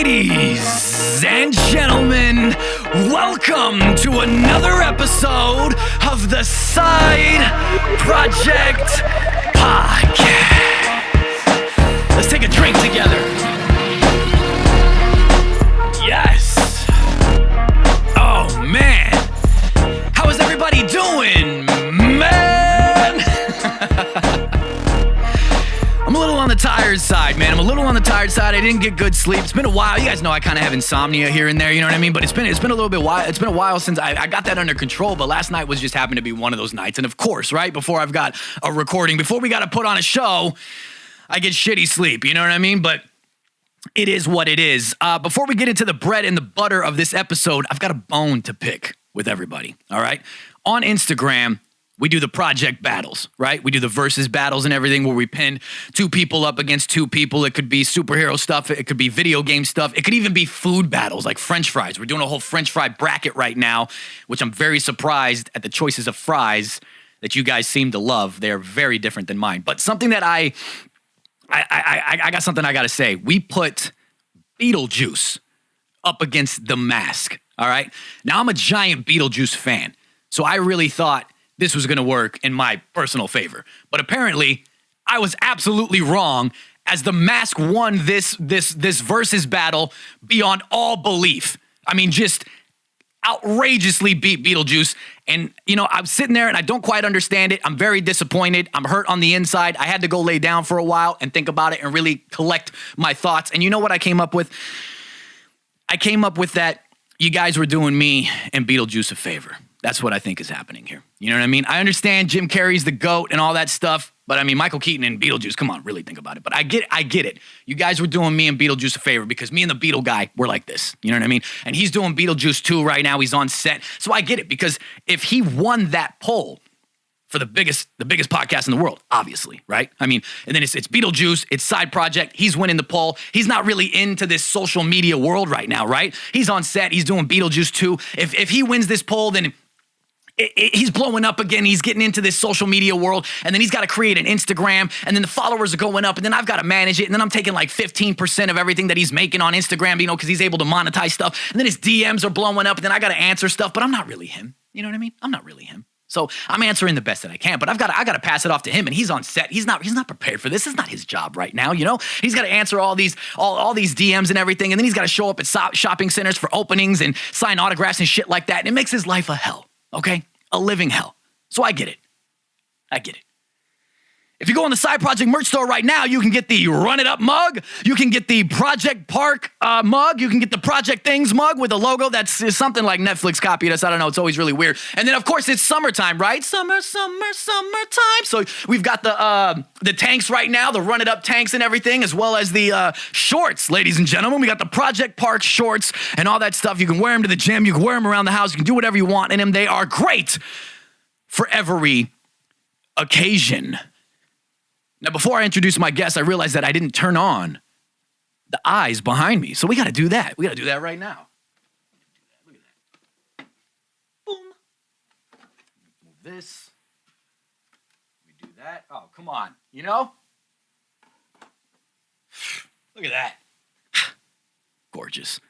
Ladies and gentlemen, welcome to another episode of the Side Project Podcast. Let's take a drink together. Yes. Oh, man. How is everybody doing, man? I'm a little on the tired side, man. I didn't get good sleep. It's been a while. You guys know I kind of have insomnia here and there, you know what I mean? But it's been a little bit while. It's been a while since I got that under control, but last night was just happened to be one of those nights. And of course, right before I've got a recording, before we got to put on a show, I get shitty sleep, you know what I mean? But it is what it is. Before we get into the bread and the butter of this episode, I've got a bone to pick with everybody, all right? On Instagram, we do the project battles, right? We do the versus battles and everything where we pin two people up against two people. It could be superhero stuff. It could be video game stuff. It could even be food battles like French fries. We're doing a whole French fry bracket right now, which I'm very surprised at the choices of fries that you guys seem to love. They're very different than mine. But something that I got something I got to say. We put Beetlejuice up against The Mask, all right? Now, I'm a giant Beetlejuice fan, so I really thought this was going to work in my personal favor. But apparently, I was absolutely wrong, as The Mask won this versus battle beyond all belief. I mean, just outrageously beat Beetlejuice. And, you know, I'm sitting there and I don't quite understand it. I'm very disappointed. I'm hurt on the inside. I had to go lay down for a while and think about it and really collect my thoughts. And you know what I came up with? I came up with that you guys were doing me and Beetlejuice a favor. That's what I think is happening here. You know what I mean? I understand Jim Carrey's the GOAT and all that stuff, but I mean, Michael Keaton and Beetlejuice, come on, really think about it. But I get it. You guys were doing me and Beetlejuice a favor because me and the Beetle guy were like this. You know what I mean? And he's doing Beetlejuice 2 right now. He's on set. So I get it, because if he won that poll for the biggest podcast in the world, obviously, right? I mean, and then it's Beetlejuice, it's Side Project, he's winning the poll. He's not really into this social media world right now, right? He's on set, he's doing Beetlejuice 2. If he wins this poll, then he's blowing up again. He's getting into this social media world, and then he's got to create an Instagram, and then the followers are going up, and then I've got to manage it, and then I'm taking like 15% of everything that he's making on Instagram, you know, because he's able to monetize stuff, and then his DMs are blowing up, and then I got to answer stuff, but I'm not really him. You know what I mean? I'm not really him. So I'm answering the best that I can, but I got to pass it off to him, and he's on set. He's not prepared for this. It's not his job right now, you know? He's got to answer all these DMs and everything, and then he's got to show up at shopping centers for openings and sign autographs and shit like that, and it makes his life a hell, okay? A living hell. So I get it. If you go on the Side Project merch store right now, you can get the Run It Up mug. You can get the Project Park mug. You can get the Project Things mug with a logo that's something like Netflix copied us. I don't know. It's always really weird. And then, of course, it's summertime, right? Summertime. So we've got the tanks right now, the Run It Up tanks and everything, as well as the shorts, ladies and gentlemen. We got the Project Park shorts and all that stuff. You can wear them to the gym. You can wear them around the house. You can do whatever you want in them. They are great for every occasion. Now, before I introduce my guest, I realized that I didn't turn on the eyes behind me. So we got to do that. We got to do that right now. Look at that. Boom. Move this. We do that. Oh, come on. You know? Look at that. Gorgeous.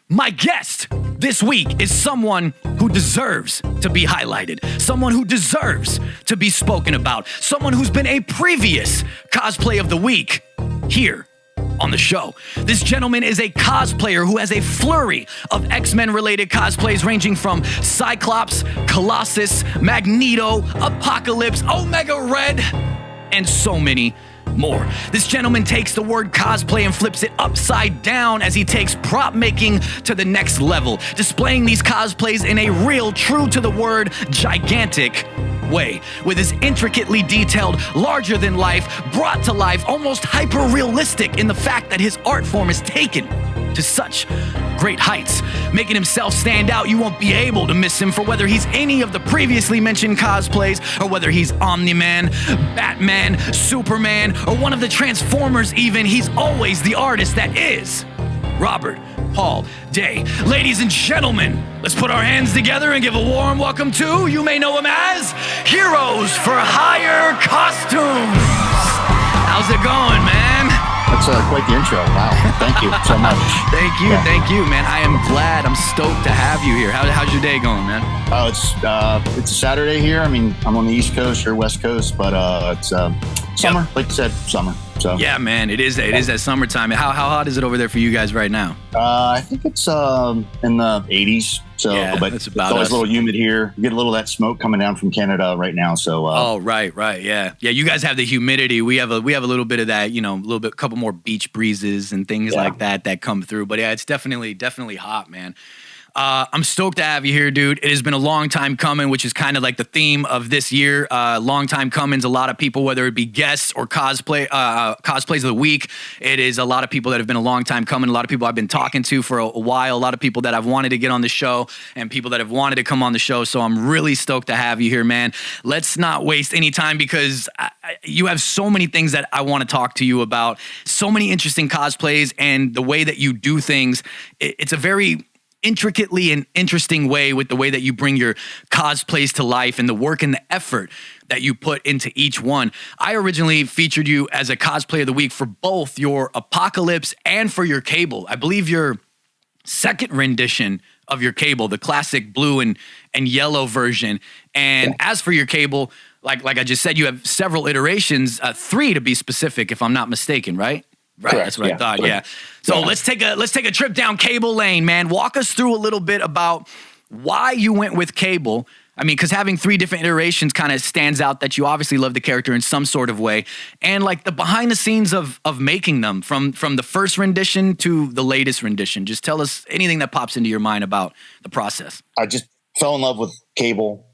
My guest this week is someone who deserves to be highlighted, someone who deserves to be spoken about, someone who's been a previous Cosplay of the Week here on the show. This gentleman is a cosplayer who has a flurry of X-Men related cosplays ranging from Cyclops, Colossus, Magneto, Apocalypse, Omega Red, and so many more. This gentleman takes the word cosplay and flips it upside down as he takes prop making to the next level, displaying these cosplays in a real, true to the word, gigantic way, with his intricately detailed, larger than life, brought to life, almost hyper-realistic in the fact that his art form is taken to such great heights, making himself stand out. You won't be able to miss him for whether he's any of the previously mentioned cosplays, or whether he's Omni-Man, Batman, Superman, or one of the Transformers even. He's always the artist that is Robert Paul Day. Ladies and gentlemen, let's put our hands together and give a warm welcome to, you may know him as, Heroes for Hire Costumes. How's it going, man? That's quite the intro. Wow. Thank you so much. Thank you, man. I am glad. I'm stoked to have you here. How's your day going, man? Oh, it's a Saturday here. I mean, I'm on the East Coast or West Coast, but it's summer. Yep. Like you said, summer. So yeah, man, it is that summertime. How hot is it over there for you guys right now? I think it's in the 80s. So, yeah, but that's about it's always us. a little humid here. You get a little of that smoke coming down from Canada right now. So, oh, right, yeah. You guys have the humidity. We have a little bit of that. You know, a couple more beach breezes and things like that come through. But yeah, it's definitely hot, man. I'm stoked to have you here, dude. It has been a long time coming, which is kind of like the theme of this year. Long time coming. A lot of people, whether it be guests or cosplays of the week, it is a lot of people that have been a long time coming. A lot of people I've been talking to for a while. A lot of people that I've wanted to get on the show and people that have wanted to come on the show. So I'm really stoked to have you here, man. Let's not waste any time because you have so many things that I want to talk to you about. So many interesting cosplays and the way that you do things. It's a very intricately and interesting way with the way that you bring your cosplays to life and the work and the effort that you put into each one. I originally featured you as a cosplay of the week for both your Apocalypse and for your Cable. I believe your second rendition of your Cable, the classic blue and yellow version. And as for your Cable, like I just said, you have several iterations, 3 to be specific, if I'm not mistaken, right? Right, correct. That's what I thought. Yeah. So let's take a trip down Cable Lane, man. Walk us through a little bit about why you went with Cable. I mean, because having 3 different iterations kind of stands out that you obviously love the character in some sort of way, and like the behind the scenes of making them from the first rendition to the latest rendition. Just tell us anything that pops into your mind about the process. I just fell in love with Cable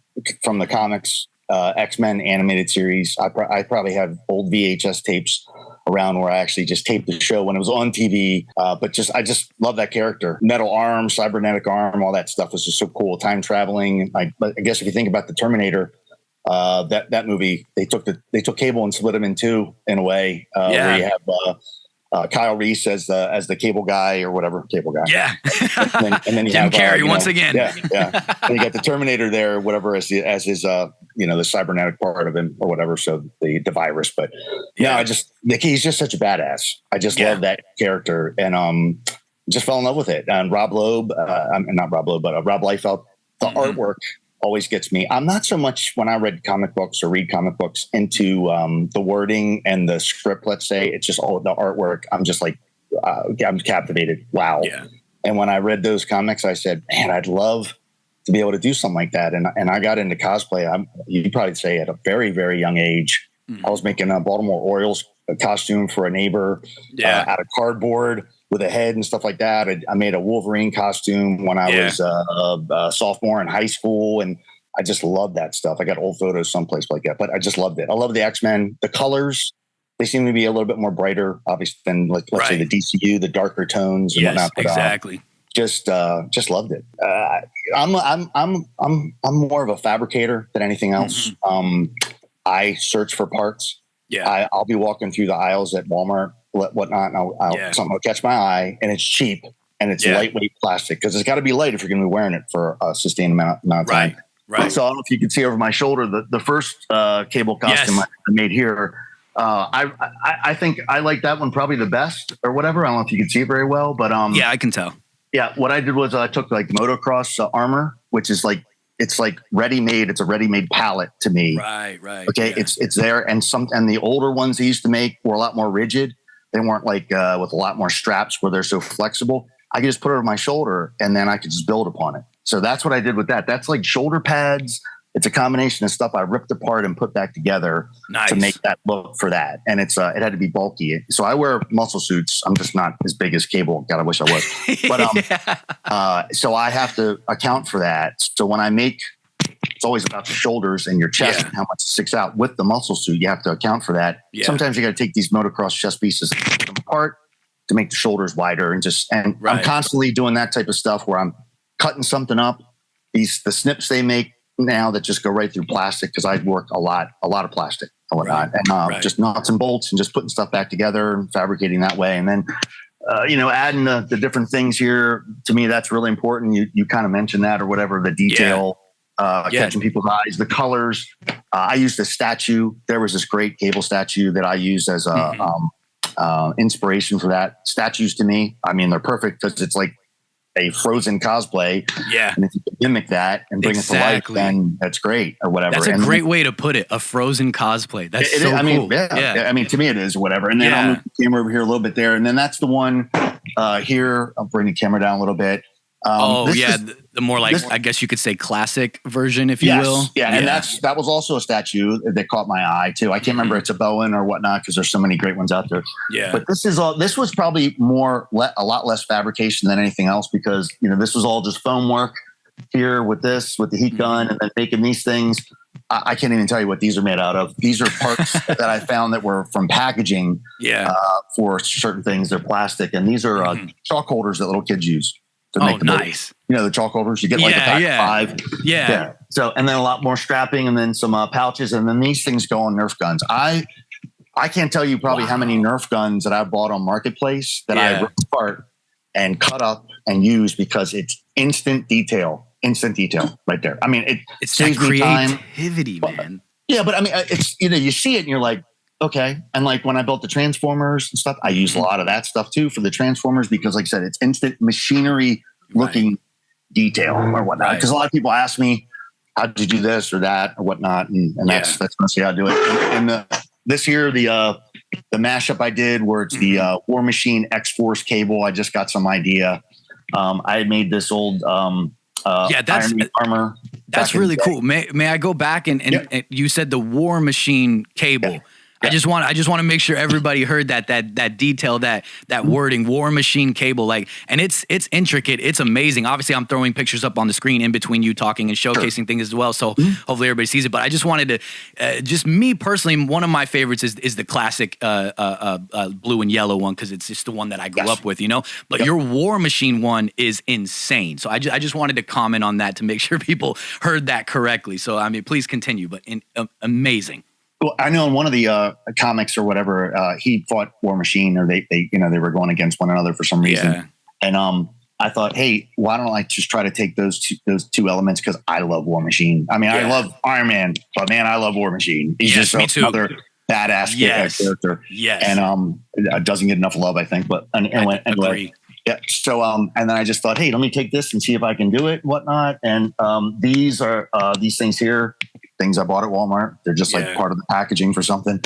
from the comics, XMen animated series. I probably have old VHS tapes around where I actually just taped the show when it was on TV. But I just love that character. Metal arm, cybernetic arm, all that stuff was just so cool. Time traveling. I guess if you think about the Terminator, that movie, they took Cable and split him in 2 in a way. Where you have Kyle Reese as the Cable guy or whatever, Cable guy. Yeah. and then you Jim have Carrey once again. Yeah. And you got the Terminator there, whatever, as his the cybernetic part of him or whatever. So the virus, but he's just such a badass. I just love that character and just fell in love with it. And Rob Loeb, not Rob Loeb, but Rob Liefeld, the artwork always gets me. I'm not so much when I read comic books or read comic books into the wording and the script. Let's say it's just all the artwork. I'm just like I'm captivated. Wow. Yeah. And when I read those comics, I said, man, I'd love to be able to do something like that. And I got into cosplay. You'd probably say at a very, very young age. I was making a Baltimore Orioles costume for a neighbor out of cardboard with a head and stuff like that. I made a Wolverine costume when I was a sophomore in high school. And I just love that stuff. I got old photos someplace like that, but I just loved it. I love the X-Men, the colors. They seem to be a little bit more brighter, obviously, than let's say the DCU, the darker tones and whatnot. But, exactly. Just loved it. I'm more of a fabricator than anything else. I search for parts. Yeah. I'll be walking through the aisles at Walmart, whatnot, and something will catch my eye, and it's cheap and it's lightweight plastic because it's got to be light if you're going to be wearing it for a sustained amount of time. Right. So I don't know if you can see over my shoulder the first Cable costume I made here. I think I like that one probably the best or whatever. I don't know if you can see it very well, but I can tell. Yeah, what I did was I took like motocross armor, which is like it's like ready-made. It's a ready-made palette to me. Right. Okay, it's there, and the older ones they used to make were a lot more rigid. They weren't like with a lot more straps where they're so flexible. I could just put it on my shoulder, and then I could just build upon it. So that's what I did with that. That's like shoulder pads. It's a combination of stuff I ripped apart and put back together to make that look for that. And it had to be bulky. So I wear muscle suits. I'm just not as big as Cable. God, I wish I was. But so I have to account for that. So when I make, it's always about the shoulders and your chest and how much sticks out with the muscle suit. You have to account for that. Yeah. Sometimes you got to take these motocross chest pieces and put them apart to make the shoulders wider I'm constantly doing that type of stuff where I'm cutting something up. The snips they make now that just go right through plastic because I work a lot of plastic and whatnot, and just nuts and bolts and just putting stuff back together and fabricating that way. And then, adding the different things here to me, that's really important. You kind of mentioned that or whatever, the detail, catching people's eyes, the colors. I used a statue. There was this great Cable statue that I used as a inspiration for that. Statues to me, I mean, they're perfect because it's like a Frozen cosplay. Yeah. And if you can mimic that and bring it to life, then that's great or whatever. That's a great way to put it. A Frozen cosplay. That's so cool. I mean, I mean, to me it is or whatever. And then I'll move the camera over here a little bit there. And then that's the one here. I'll bring the camera down a little bit. The more like, I guess you could say classic version, if you will. Yeah. And that was also a statue that caught my eye too. I can't remember it's a Bowen or whatnot because there's so many great ones out there. Yeah. But this was probably a lot less fabrication than anything else because, this was all just foam work here with the heat gun and then making these things. I can't even tell you what these are made out of. These are parts that I found that were from packaging for certain things. They're plastic. And these are chalk holders that little kids use. To make nice. The chalk holders. You get like a pack of 5. Yeah. So, and then a lot more strapping and then some pouches. And then these things go on Nerf guns. I can't tell you probably how many Nerf guns that I bought on Marketplace that I ripped apart and cut up and used because it's instant detail right there. I mean, it saves me time. Creativity, man. Yeah, but I mean, it's you see it and you're like, okay. And like when I built the Transformers and stuff, I use a lot of that stuff too for the Transformers because, like I said, it's instant machinery looking detail or whatnot. Because a lot of people ask me, how did you do this or that or whatnot? And that's mostly how I do it. And this year, the mashup I did where it's the War Machine X-Force cable. I just got some idea. I had made this old that's armor. That's really cool. May I go back and you said the War Machine cable. Yeah. I just want to make sure everybody heard that detail, that wording, War Machine cable, like, and it's intricate. It's amazing. Obviously I'm throwing pictures up on the screen in between you talking and showcasing things as well. So hopefully everybody sees it, but I just wanted to, just me personally, one of my favorites is the classic, blue and yellow one. Cause it's just the one that I grew up with, but your War Machine one is insane. So I just wanted to comment on that to make sure people heard that correctly. So, I mean, please continue, but amazing. Well, I know in one of the comics or whatever, he fought War Machine, or they were going against one another for some reason. Yeah. And I thought, hey, why don't I just try to take those two elements because I love War Machine. I mean, I love Iron Man, but man, I love War Machine. He's just another badass character. Yes, and doesn't get enough love, I think. But anyway. Yeah. So, and then I just thought, hey, let me take this and see if I can do it, whatnot. And these are these things here, things I bought at Walmart. They're just like part of the packaging for something.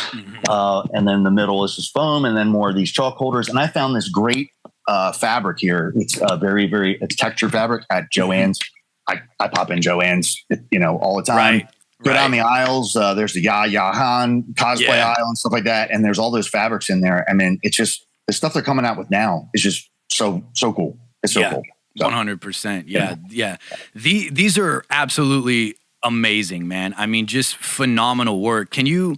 And then the middle is just foam, and then more of these chalk holders. And I found this great fabric here. It's it's texture fabric at Joann's. I pop in Joann's, all the time. Go down the aisles. There's the Ya Han cosplay aisle and stuff like that. And there's all those fabrics in there. I mean, it's just the stuff they're coming out with now is just so cool. It's so cool. 100%. Yeah. These are absolutely amazing, man. I mean, just phenomenal work. Can you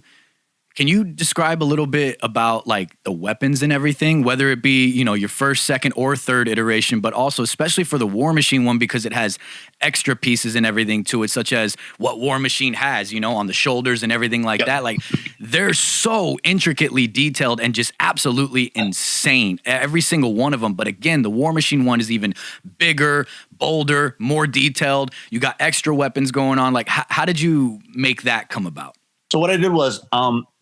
describe a little bit about like the weapons and everything, whether it be, your first, second, or third iteration, but also especially for the War Machine one, because it has extra pieces and everything to it, such as what War Machine has, on the shoulders and everything like that. Like, they're so intricately detailed and just absolutely insane, every single one of them. But again, the War Machine one is even bigger, bolder, more detailed. You got extra weapons going on. Like, how did you make that come about? So what I did was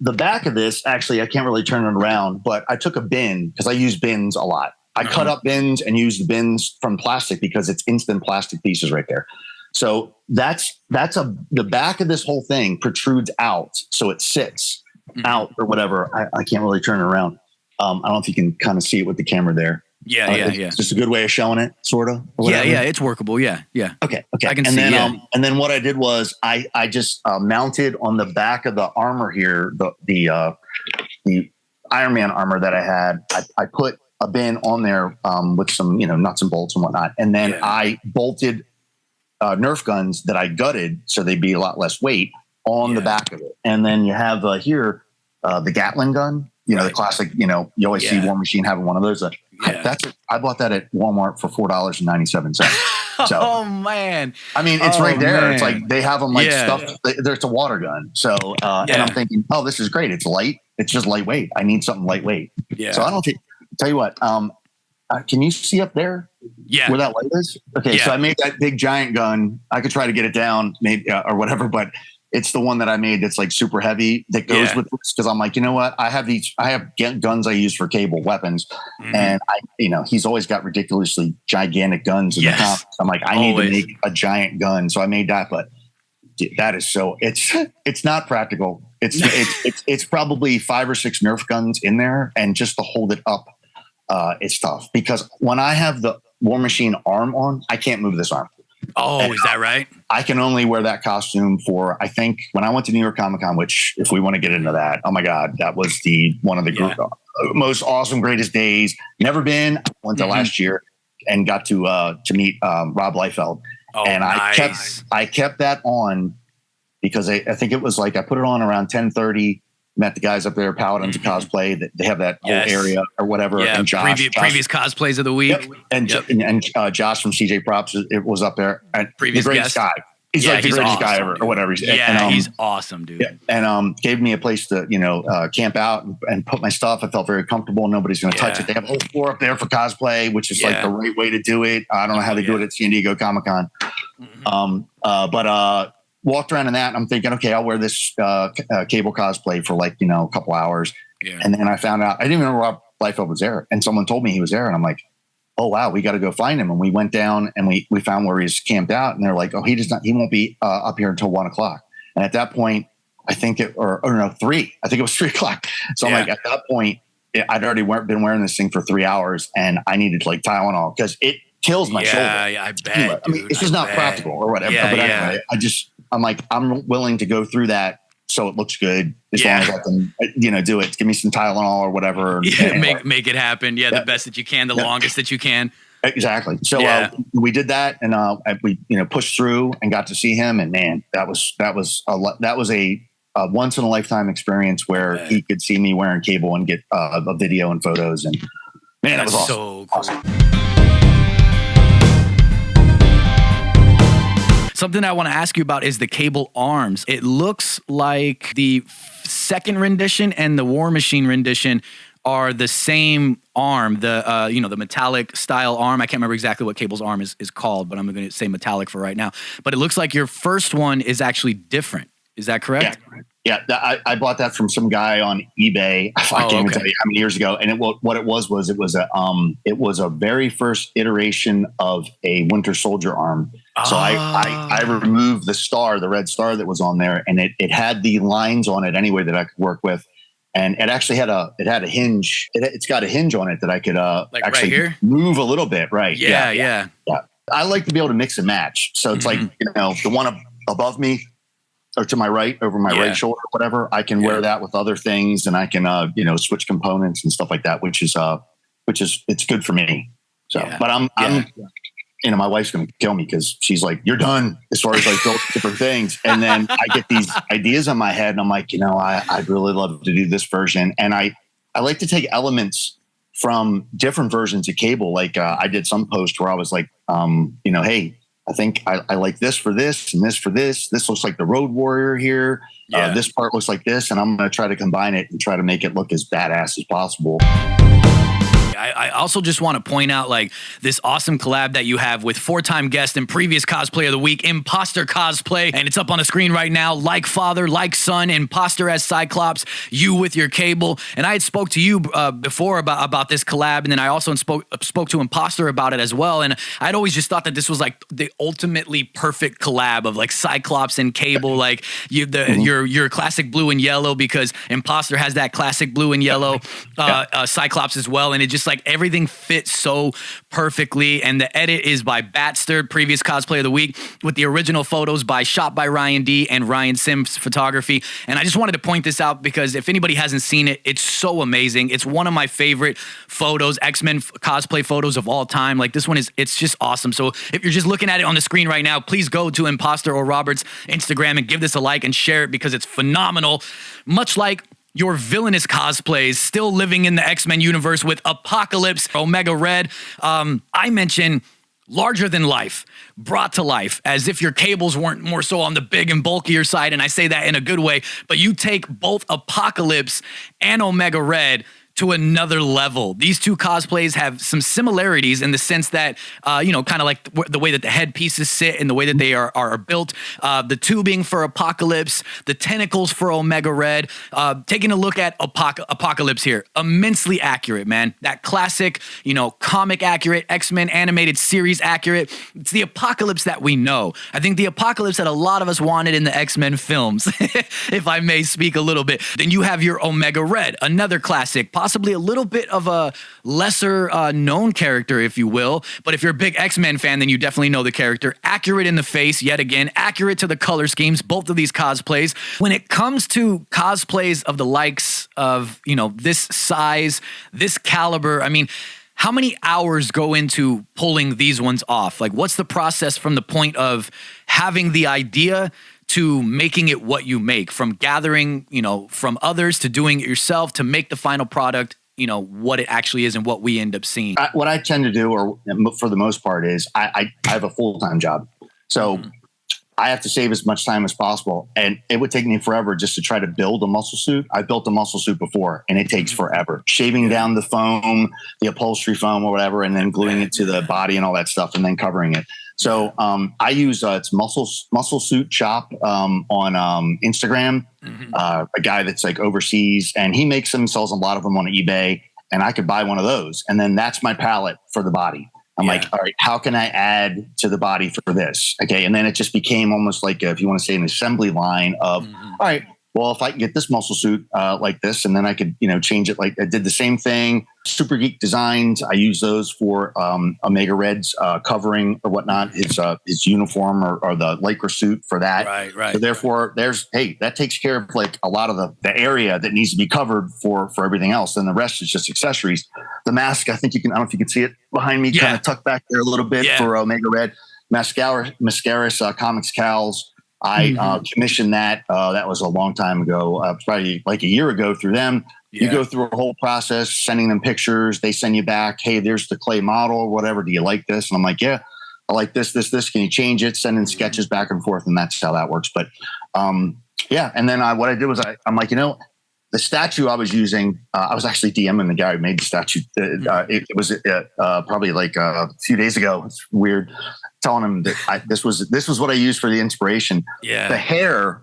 the back of this, actually, I can't really turn it around, but I took a bin because I use bins a lot. I cut up bins and use the bins from plastic because it's instant plastic pieces right there. So the back of this whole thing protrudes out. So it sits out or whatever. I can't really turn it around. I don't know if you can kind of see it with the camera there. Yeah. It's just a good way of showing it, sort of. Yeah, it's workable. Yeah. Okay. I can see. And then what I did was I just mounted on the back of the armor here, the Iron Man armor that I had. I put a bin on there with some nuts and bolts and whatnot, and then I bolted Nerf guns that I gutted so they'd be a lot less weight on the back of it. And then you have here the Gatling gun. The classic. You always see War Machine having one of those. I bought that at Walmart for $4.97. So, oh man! I mean, it's right there. Man. It's like they have them like stuffed. There's a water gun. So, and I'm thinking, oh, this is great. It's light. It's just lightweight. I need something lightweight. Yeah. So I don't think. Tell you what. Can you see up there? Yeah. Where that light is? Okay. Yeah. So I made that big giant gun. I could try to get it down, maybe or whatever, but It's the one that I made that's like super heavy that goes with this, because I'm like, you know what? I have guns I use for Cable weapons, and he's always got ridiculously gigantic guns in the comics. I'm like, I need to make a giant gun, so I made that. But dude, that is it's not practical. It's probably 5 or 6 Nerf guns in there, and just to hold it up, it's tough, because when I have the War Machine arm on, I can't move this arm. Oh, and is that right? I can only wear that costume for, I think, when I went to New York Comic Con, which, if we want to get into that, oh my God, that was one of the most awesome, greatest days. Never been. Went to last year and got to meet Rob Liefeld. Oh, and I kept that on because I think it was like, I put it on around 10:30. Met the guys up there, Paladins of Cosplay. That they have that whole area or whatever. Yeah, and Josh, previous cosplays of the week. Yep. And Josh from CJ Props, it was up there. And previous the greatest guy. He's like the greatest guy ever, or whatever. He's awesome, dude. Yeah, and gave me a place to camp out and put my stuff. I felt very comfortable. Nobody's going to touch it. They have a whole floor up there for cosplay, which is like the right way to do it. I don't know how they do it at San Diego Comic Con. But walked around in that, and I'm thinking, okay, I'll wear this Cable cosplay for like, a couple hours. Yeah. And then I found out, I didn't even know Rob Liefeld was there. And someone told me he was there. And I'm like, oh, wow, we got to go find him. And we went down and we found where he's camped out. And they're like, oh, he won't be up here until 1:00. And at that point, I think 3. I think it was 3:00. So I'm like, at that point, I'd already been wearing this thing for 3 hours, and I needed like Tylenol because it kills my shoulder. Yeah, I bet. Anyway, I mean, it's just not practical or whatever. But anyway, I'm like, I'm willing to go through that so it looks good as long as I can, do it. Give me some Tylenol or whatever. Make it happen. Yeah, the best that you can, the longest that you can. Exactly. So we did that, and we pushed through and got to see him. And man, that was a once in a lifetime experience where he could see me wearing Cable and get a video and photos. And man, that was awesome. So cool. Awesome. Something I want to ask you about is the Cable arms. It looks like the second rendition and the War Machine rendition are the same arm, the metallic style arm. I can't remember exactly what Cable's arm is called, but I'm going to say metallic for right now. But it looks like your first one is actually different. Is that correct? Yeah, I bought that from some guy on eBay. I can't even tell you how many years ago. And what it was it was a very first iteration of a Winter Soldier arm. So I removed the red star that was on there, and it had the lines on it anyway that I could work with. And it actually had a hinge. It's got a hinge on it that I could actually right here? Move a little bit. Right. Yeah. I like to be able to mix and match. So it's like, the one above me or to my right, over my right shoulder, whatever, I can wear that with other things, and I can, switch components and stuff like that, which is it's good for me. So, but I'm my wife's going to kill me because she's like, you're done as far as like build different things. And then I get these ideas in my head, and I'm like, I'd really love to do this version. And I like to take elements from different versions of Cable. Like I did some post where I was like, hey, I think I like this for this and this for this. This looks like the Road Warrior here. This part looks like this, and I'm going to try to combine it and try to make it look as badass as possible. I also just want to point out like this awesome collab that you have with 4-time guest and previous Cosplayer of the Week, Imposter Cosplay. And it's up on the screen right now. Like father, like son, Imposter as Cyclops, you with your Cable. And I had spoke to you before about this collab. And then I also spoke to Imposter about it as well. And I'd always just thought that this was like the ultimately perfect collab of like Cyclops and Cable, like your classic blue and yellow, because Imposter has that classic blue and yellow Cyclops as well. And it just like everything fits so perfectly. And the edit is by Batster, previous Cosplayer of the Week, with the original photos shot by Ryan D and Ryan Sims Photography. And I just wanted to point this out because if anybody hasn't seen it, it's so amazing. It's one of my favorite photos, X-Men cosplay photos of all time. Like this one it's just awesome. So if you're just looking at it on the screen right now, please go to Imposter or Robert's Instagram and give this a like and share it because it's phenomenal. Much like your villainous cosplays, still living in the X-Men universe with Apocalypse, Omega Red. I mentioned larger than life, brought to life, as if your Cables weren't more so on the big and bulkier side, and I say that in a good way, but you take both Apocalypse and Omega Red to another level. These two cosplays have some similarities in the sense that, kind of like the way that the headpieces sit and the way that they are built, the tubing for Apocalypse, the tentacles for Omega Red. Taking a look at Apocalypse here, immensely accurate, man. That classic, comic accurate, X-Men animated series accurate. It's the Apocalypse that we know. I think the Apocalypse that a lot of us wanted in the X-Men films, if I may speak a little bit. Then you have your Omega Red, another classic, possibly a little bit of a lesser known character, if you will. But if you're a big X-Men fan, then you definitely know the character. Accurate in the face, yet again, accurate to the color schemes, both of these cosplays. When it comes to cosplays of the likes of, this size, this caliber, I mean, how many hours go into pulling these ones off? Like, what's the process from the point of having the idea to making it what you make, from gathering, from others to doing it yourself to make the final product, what it actually is and what we end up seeing? What I tend to do, or for the most part, is I have a full-time job. So I have to save as much time as possible. And it would take me forever just to try to build a muscle suit. I built a muscle suit before and it takes forever. Shaving down the foam, the upholstery foam or whatever, and then gluing it to the body and all that stuff and then covering it. So I use it's Muscle Suit Shop on Instagram. A guy that's like overseas, and he makes them, sells a lot of them on eBay, and I could buy one of those, and then that's my palette for the body. I'm like, all right, how can I add to the body for this? Okay, and then it just became almost like if you want to say an assembly line of, all right, well, if I can get this muscle suit like this, and then I could, change it. Like I did the same thing. Super Geek Designs, I use those for Omega Red's covering or whatnot, his uniform or the Lycra suit for that. Right. So therefore, that takes care of like a lot of the area that needs to be covered for everything else. And the rest is just accessories. The mask, I think I don't know if you can see it behind me, kind of tucked back there a little bit for Omega Red. Mascaris Comics Cals. I commissioned that. That was a long time ago, probably like a year ago through them. You go through a whole process, sending them pictures. They send you back, hey, there's the clay model or whatever. Do you like this? And I'm like, yeah, I like this. Can you change it? Sending sketches back and forth. And that's how that works. But And then what I did was I'm like, the statue I was using, I was actually DMing the guy who made the statue. It was probably like a few days ago. It's weird. Telling him that this was what I used for the inspiration. Yeah.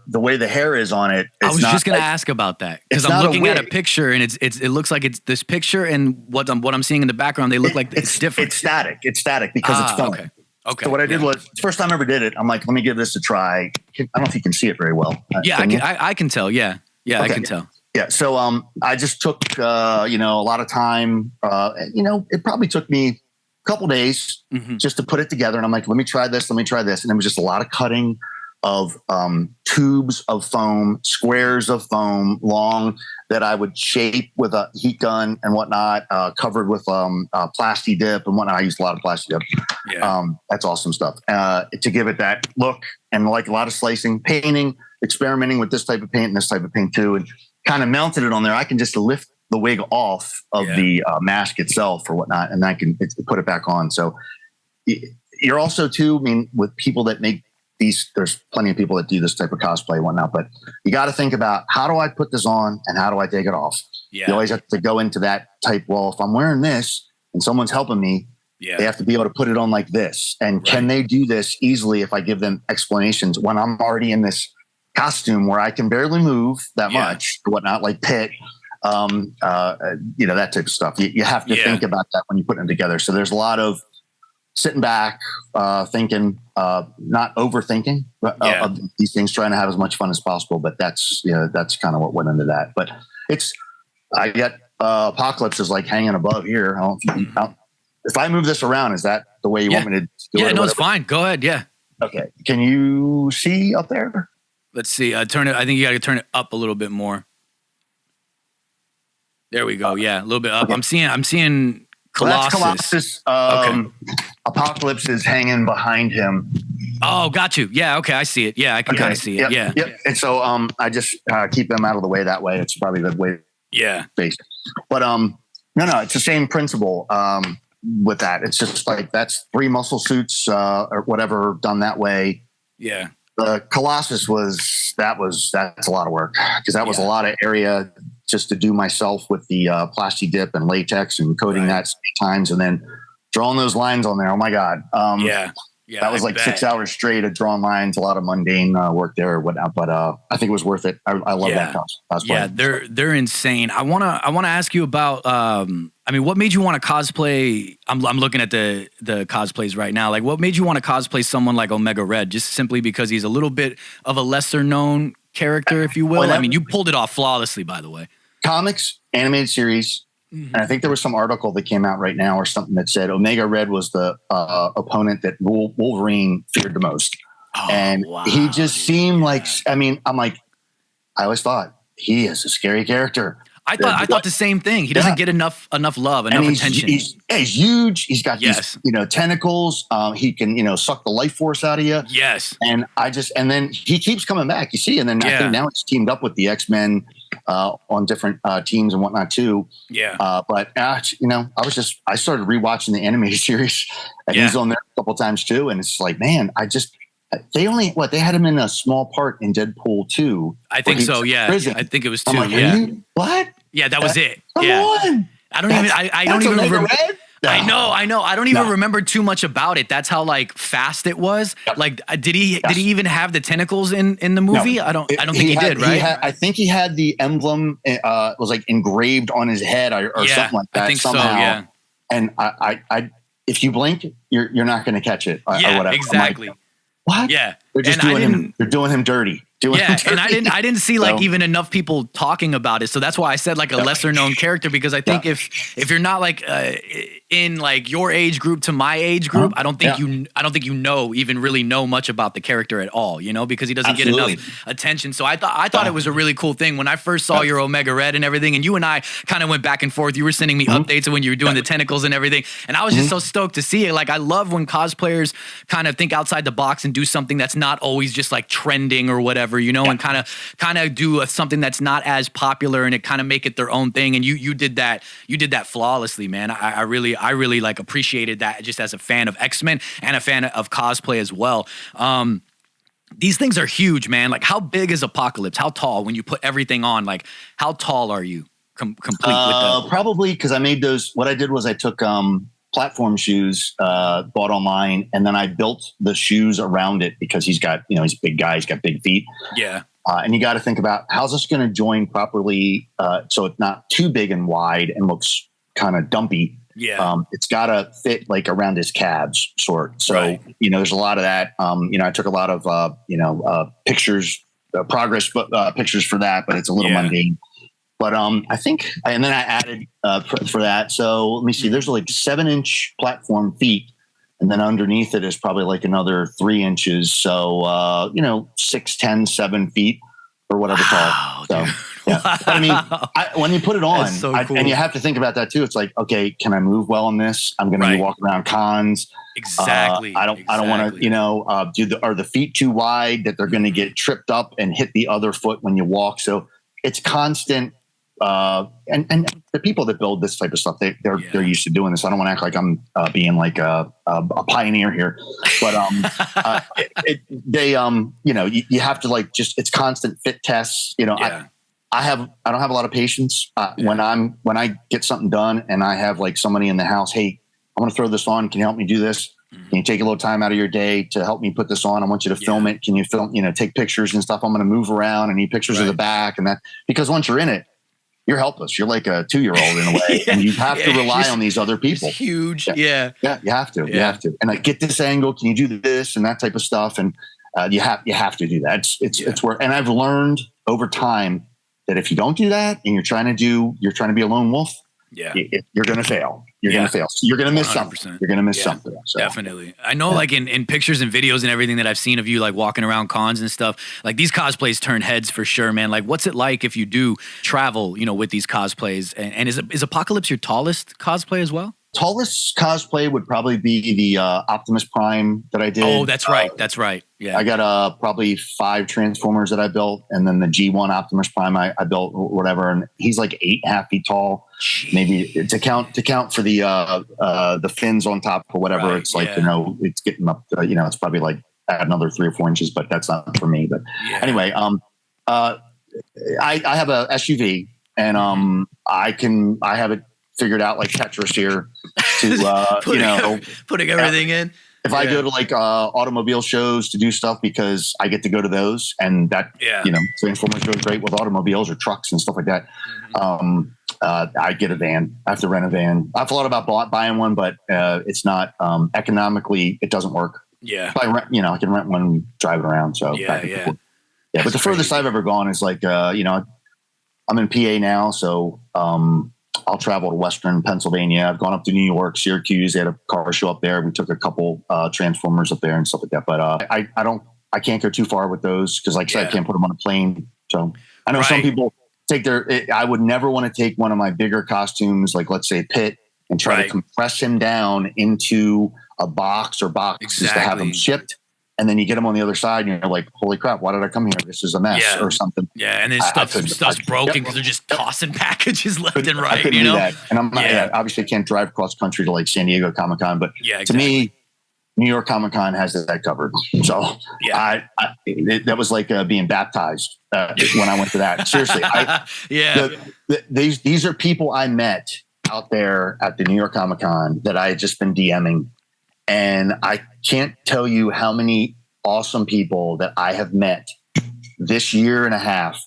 The way the hair is on it. I was just going to ask about that because I'm looking at a picture and it looks like it's this picture and what I'm seeing in the background. They look like it's different. It's static. It's static because it's foam. Okay. So what I did was, first time I ever did it, I'm like, let me give this a try. I don't know if you can see it very well. I can tell. Yeah. Okay. I can tell. Yeah. So I just took a lot of time. It probably took me a couple days just to put it together. And I'm like, let me try this. And it was just a lot of cutting of tubes of foam, squares of foam, long, that I would shape with a heat gun and whatnot, covered with plasti dip and whatnot. I used a lot of plasti dip. Yeah. That's awesome stuff to give it that look, and like a lot of slicing, painting, experimenting with this type of paint and this type of paint too, and kind of mounted it on there. I can just lift the wig off of the mask itself or whatnot, and I can put it back on. So you're also too, with people that make these, there's plenty of people that do this type of cosplay and whatnot, but you got to think about, how do I put this on and how do I take it off? Yeah. You always have to go into that type. Well, if I'm wearing this and someone's helping me, they have to be able to put it on like this. And can they do this easily if I give them explanations when I'm already in this costume where I can barely move that much or whatnot, like Pitt, that type of stuff. You have to think about that when you put them together. So there's a lot of sitting back, thinking, not overthinking of these things, trying to have as much fun as possible. But that's kind of what went into that. But I got Apocalypse is like hanging above here. I don't know if I move this around, is that the way you want me to do it? Yeah, no, it's fine. Go ahead. Yeah. Okay. Can you see up there? Let's see. Turn it. I think you got to turn it up a little bit more. There we go. Yeah, a little bit up. Okay. I'm seeing Colossus. Well, that's Colossus. Apocalypse is hanging behind him. Oh, got you. Yeah. Okay, I see it. Yeah, I can kind of see it. Yeah. Yep. And so I just keep them out of the way that way. It's probably the way. Yeah. Based. But no, it's the same principle with that. It's just like that's 3 muscle suits or whatever done that way. Yeah. The Colossus that's a lot of work because that was a lot of area just to do myself with the plasti dip and latex and coating that so many times, and then drawing those lines on there. Oh my God. That was like 6 hours straight of drawing lines, a lot of mundane work there or whatnot, but I think it was worth it. I love that cosplay. Yeah, they're insane. I wanna ask you about I mean, what made you want to cosplay? I'm looking at the cosplays right now. Like, what made you want to cosplay someone like Omega Red? Just simply because he's a little bit of a lesser known character, if you will. I mean, you pulled it off flawlessly, by the way. Comics, animated series. And I think there was some article that came out right now or something that said Omega Red was the opponent that Wolverine feared the most. And he just seemed like, I mean, I'm like, I always thought he is a scary character. I thought the same thing. He doesn't get enough love, enough attention. He's huge. He's got these, tentacles. He can, suck the life force out of you. Yes. And then he keeps coming back, you see. And then I think now he's teamed up with the XMen on different teams and whatnot too. Yeah. But I started rewatching the animated series, and he's on there a couple times too. And it's like, man, they had him in a small part in Deadpool 2. I think so. Yeah. Prison. I think it was 2. Like, what? Yeah, that was it. Come on. I don't even remember. No. I know. I don't even remember too much about it. That's how like fast it was. Yep. Like, did he even have the tentacles in the movie? No. I don't think he did. Right? I think he had the emblem. Was like engraved on his head or something like that. I think somehow. So. Yeah. And I if you blink, you're not going to catch it. Or whatever. Exactly. Like, what? Yeah. They're just doing him. They're doing him dirty. And I didn't see like even enough people talking about it, so that's why I said like a lesser known character, because I think if you're not like in like your age group to my age group, I don't think you even really know much about the character at all, because he doesn't get enough attention. So I thought it was a really cool thing when I first saw your Omega Red and everything, and you and I kind of went back and forth. You were sending me updates of when you were doing the tentacles and everything, and I was just so stoked to see it. Like, I love when cosplayers kind of think outside the box and do something that's not always just like trending or whatever, and kind of do something that's not as popular, and it kind of make it their own thing. And you did that flawlessly, man. I really like appreciated that, just as a fan of X-Men and a fan of cosplay as well. These things are huge, man. Like, how big is Apocalypse? How tall? When you put everything on, like, how tall are you complete with that? Probably, because I made those. What I did was I took platform shoes bought online, and then I built the shoes around it, because he's got, he's a big guy, he's got big feet. Yeah. And you got to think about, how's this going to join properly so it's not too big and wide and looks kind of dumpy. Yeah. It's got to fit like around his calves sort. So, there's a lot of that. I took a lot of, pictures, progress pictures for that, but it's a little mundane. But I think, and then I added for that. So let me see, there's like 7-inch platform feet. And then underneath it is probably like another 3 inches. So, 6, 10, 7 feet or whatever tall. So, yeah. But I mean, when you put it on, cool. And you have to think about that too. It's like, okay, can I move well in this? I'm going to be walking around cons. Exactly. I don't want to, are the feet too wide that they're going to get tripped up and hit the other foot when you walk? So it's constant. And the people that build this type of stuff, they're used to doing this. I don't want to act like I'm being like a pioneer here, but you have to like it's constant fit tests. I don't have a lot of patience when I get something done and I have like somebody in the house. Hey, I want to throw this on. Can you help me do this? Can you take a little time out of your day to help me put this on? I want you to film it. Can you take pictures and stuff? I'm going to move around. I need pictures of the back and that, because once you're in it, you're helpless. You're like a 2-year-old in a way, and you have to rely on these other people. It's huge. Yeah. You have to. You have to. And like, get this angle. Can you do this and that type of stuff? And you have to do that. It's work. And I've learned over time that if you don't do that and you're trying to be a lone wolf, you're going to fail. You're going to fail. So you're going to miss 100%. Something. You're going to miss something. So. Definitely. I know like in pictures and videos and everything that I've seen of you like walking around cons and stuff, like these cosplays turn heads for sure, man. Like, what's it like if you do travel, with these cosplays? And is Apocalypse your tallest cosplay as well? Tallest cosplay would probably be the Optimus Prime that I did. Oh, that's right. That's right. Yeah. I got probably 5 Transformers that I built, and then the G1 Optimus Prime I built, whatever. And he's like 8.5 feet tall. Jeez. Maybe to count for the fins on top or whatever. Right, it's like it's getting up. It's probably like add another 3 or 4 inches, but that's not for me. But anyway, I have a SUV. and I have it figured out like Tetris here to putting everything in. If I go to like automobile shows to do stuff, because I get to go to those, and that Transformers goes great with automobiles or trucks and stuff like that. I get a van. I have to rent a van. I've thought about buying one, but it's not economically. It doesn't work. Yeah, if I rent, I can rent one, drive it around. So yeah. But the furthest I've ever gone is like I'm in PA now, so I'll travel to Western Pennsylvania. I've gone up to New York, Syracuse. They had a car show up there. We took a couple Transformers up there and stuff like that. But I can't go too far with those because, like I said, I can't put them on a plane. So I know some people take I would never want to take one of my bigger costumes, like let's say Pitt, and try to compress him down into a box or boxes to have them shipped. And then you get them on the other side, and you're like, "Holy crap! Why did I come here? This is a mess or something." Yeah, and then stuff's broken because they're just tossing packages left and right. I couldn't do that. And I'm not, obviously, I can't drive across country to like San Diego Comic Con, but to me, New York Comic Con has that covered. So that was like being baptized when I went to that. Seriously, these are people I met out there at the New York Comic Con that I had just been DMing. And I can't tell you how many awesome people that I have met this year and a half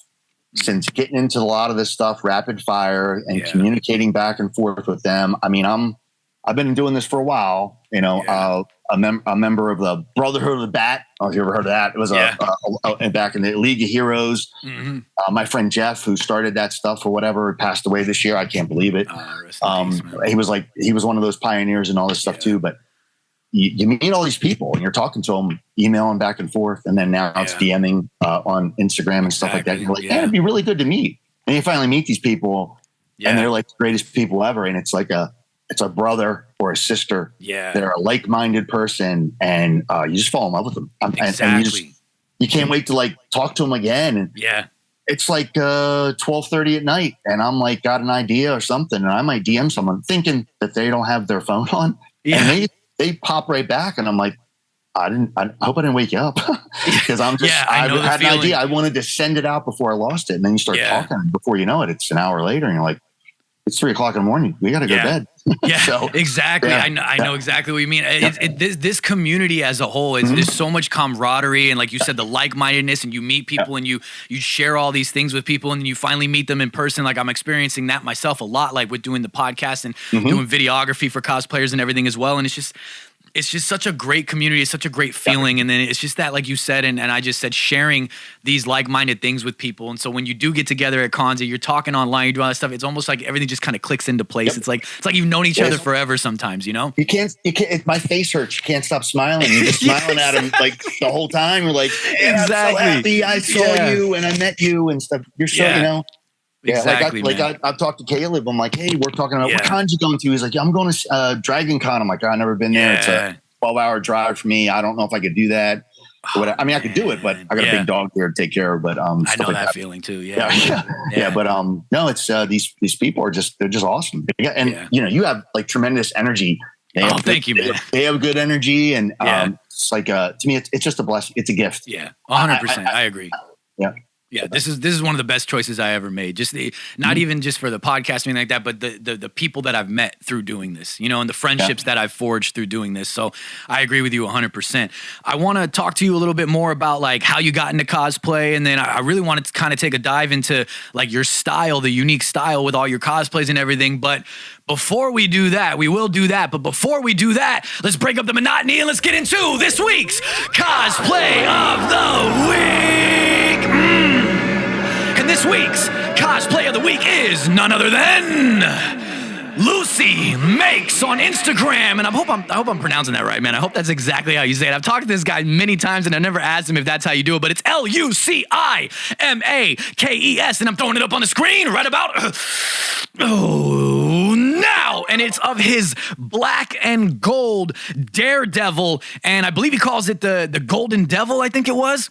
since getting into a lot of this stuff, rapid fire, and communicating back and forth with them. I mean, I've been doing this for a while. A member of the Brotherhood of the Bat. I don't know if you ever heard of that. It was back in the League of Heroes. Mm-hmm. My friend Jeff, who started that stuff or whatever, passed away this year. I can't believe it. He was one of those pioneers and all this stuff too. But you meet all these people and you're talking to them, emailing back and forth. And then now it's DMing on Instagram and stuff like that. And you're like, it'd be really good to meet. And you finally meet these people and they're like the greatest people ever. And it's like it's a brother or a sister. Yeah. They're a like-minded person and you just fall in love with them. And you can't wait to like talk to them again. And it's like 12:30 at night and I'm like, got an idea or something. And I might DM someone thinking that they don't have their phone on. Yeah. And they pop right back, and I'm like, I hope I didn't wake you up because I had an idea. I wanted to send it out before I lost it, and then you start talking. Before you know it, it's an hour later, and you're like, it's 3:00 in the morning. We got to go to bed. Yeah, exactly. I know exactly what you mean. This community as a whole is so much camaraderie, and like you said, the like-mindedness, and you meet people and you share all these things with people, and then you finally meet them in person. Like I'm experiencing that myself a lot, like with doing the podcast and doing videography for cosplayers and everything as well. And it's just such a great community. It's such a great feeling. And then it's just that, like you said, and I just said, sharing these like-minded things with people. And so when you do get together at cons, you're talking online, you do all that stuff, it's almost like everything just kind of clicks into place. It's like you've known each other forever sometimes, You can't, my face hurts. You can't stop smiling. You're just smiling at him like the whole time. You're like, I'm so happy I saw you and I met you and stuff. You're so, Exactly. I've talked to Caleb. I'm like, hey, we're talking about what cons you going to? He's like, I'm going to Dragon Con. I'm like, I've never been there. It's a 12-hour drive for me. I don't know if I could do that. I mean, I could do it, but I got a big dog here to take care of. But I know that feeling too. But no, it's these people are they're just awesome. And you have like tremendous energy. Thank you, man. They have good energy, and it's like to me, it's just a blessing. It's a gift. Yeah, 100%. I agree. Yeah, this is one of the best choices I ever made. Just not even just for the podcasting like that, but the people that I've met through doing this, and the friendships that I've forged through doing this. So I agree with you 100%. I want to talk to you a little bit more about like how you got into cosplay, and then I really wanted to kind of take a dive into like your style, the unique style with all your cosplays and everything. But before we do that, we will do that. But before we do that, let's break up the monotony and let's get into this week's Cosplay of the Week. And this week's Cosplay of the Week is none other than Lucy Makes on Instagram. And I hope I'm pronouncing that right, man. I hope that's exactly how you say it. I've talked to this guy many times and I've never asked him if that's how you do it, but it's LuciMakes. And I'm throwing it up on the screen right about now. And it's of his black and gold Daredevil. And I believe he calls it the Golden Devil, I think it was.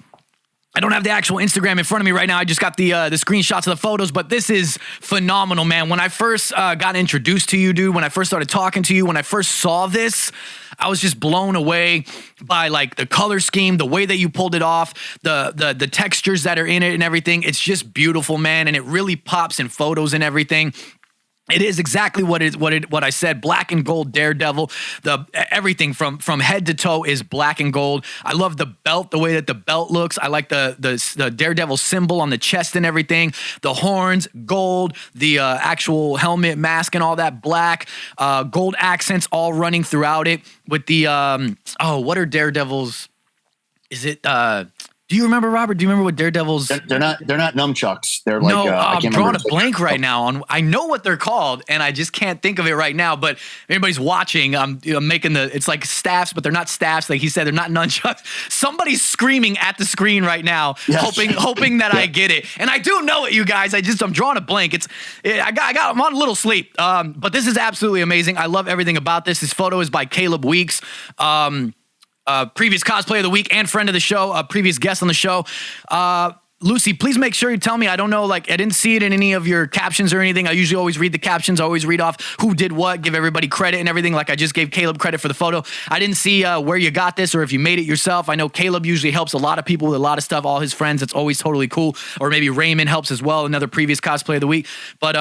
I don't have the actual Instagram in front of me right now. I just got the screenshots of the photos, but this is phenomenal, man. When I first got introduced to you, dude, when I first started talking to you, when I first saw this, I was just blown away by like the color scheme, the way that you pulled it off, the textures that are in it and everything. It's just beautiful, man, and it really pops in photos and everything. It is exactly what I said. Black and gold Daredevil. Everything from head to toe is black and gold. I love the belt, the way that the belt looks. I like the Daredevil symbol on the chest and everything. The horns, gold. The actual helmet, mask, and all that black. Gold accents all running throughout it. With the what are Daredevil's? Is it? Do you remember, Robert? Do you remember what Daredevil's? They're not nunchucks. They're like I'm drawing a blank right now. I know what they're called, and I just can't think of it right now. But if anybody's watching, I'm making it's like staffs, but they're not staffs. Like he said, they're not nunchucks. Somebody's screaming at the screen right now, yes. hoping that I get it. And I do know it, you guys. I'm drawing a blank. I'm on a little sleep. But this is absolutely amazing. I love everything about this. This photo is by Caleb Weeks. Previous cosplayer of the week and friend of the show, previous guest on the show. Lucy, please make sure you tell me. I don't know, like I didn't see it in any of your captions or anything. I usually always read the captions. I always read off who did what, give everybody credit and everything. Like I just gave Caleb credit for the photo. I didn't see where you got this or if you made it yourself. I know Caleb usually helps a lot of people with a lot of stuff, all his friends. It's always totally cool. Or maybe Raymond helps as well, another previous cosplayer of the week. But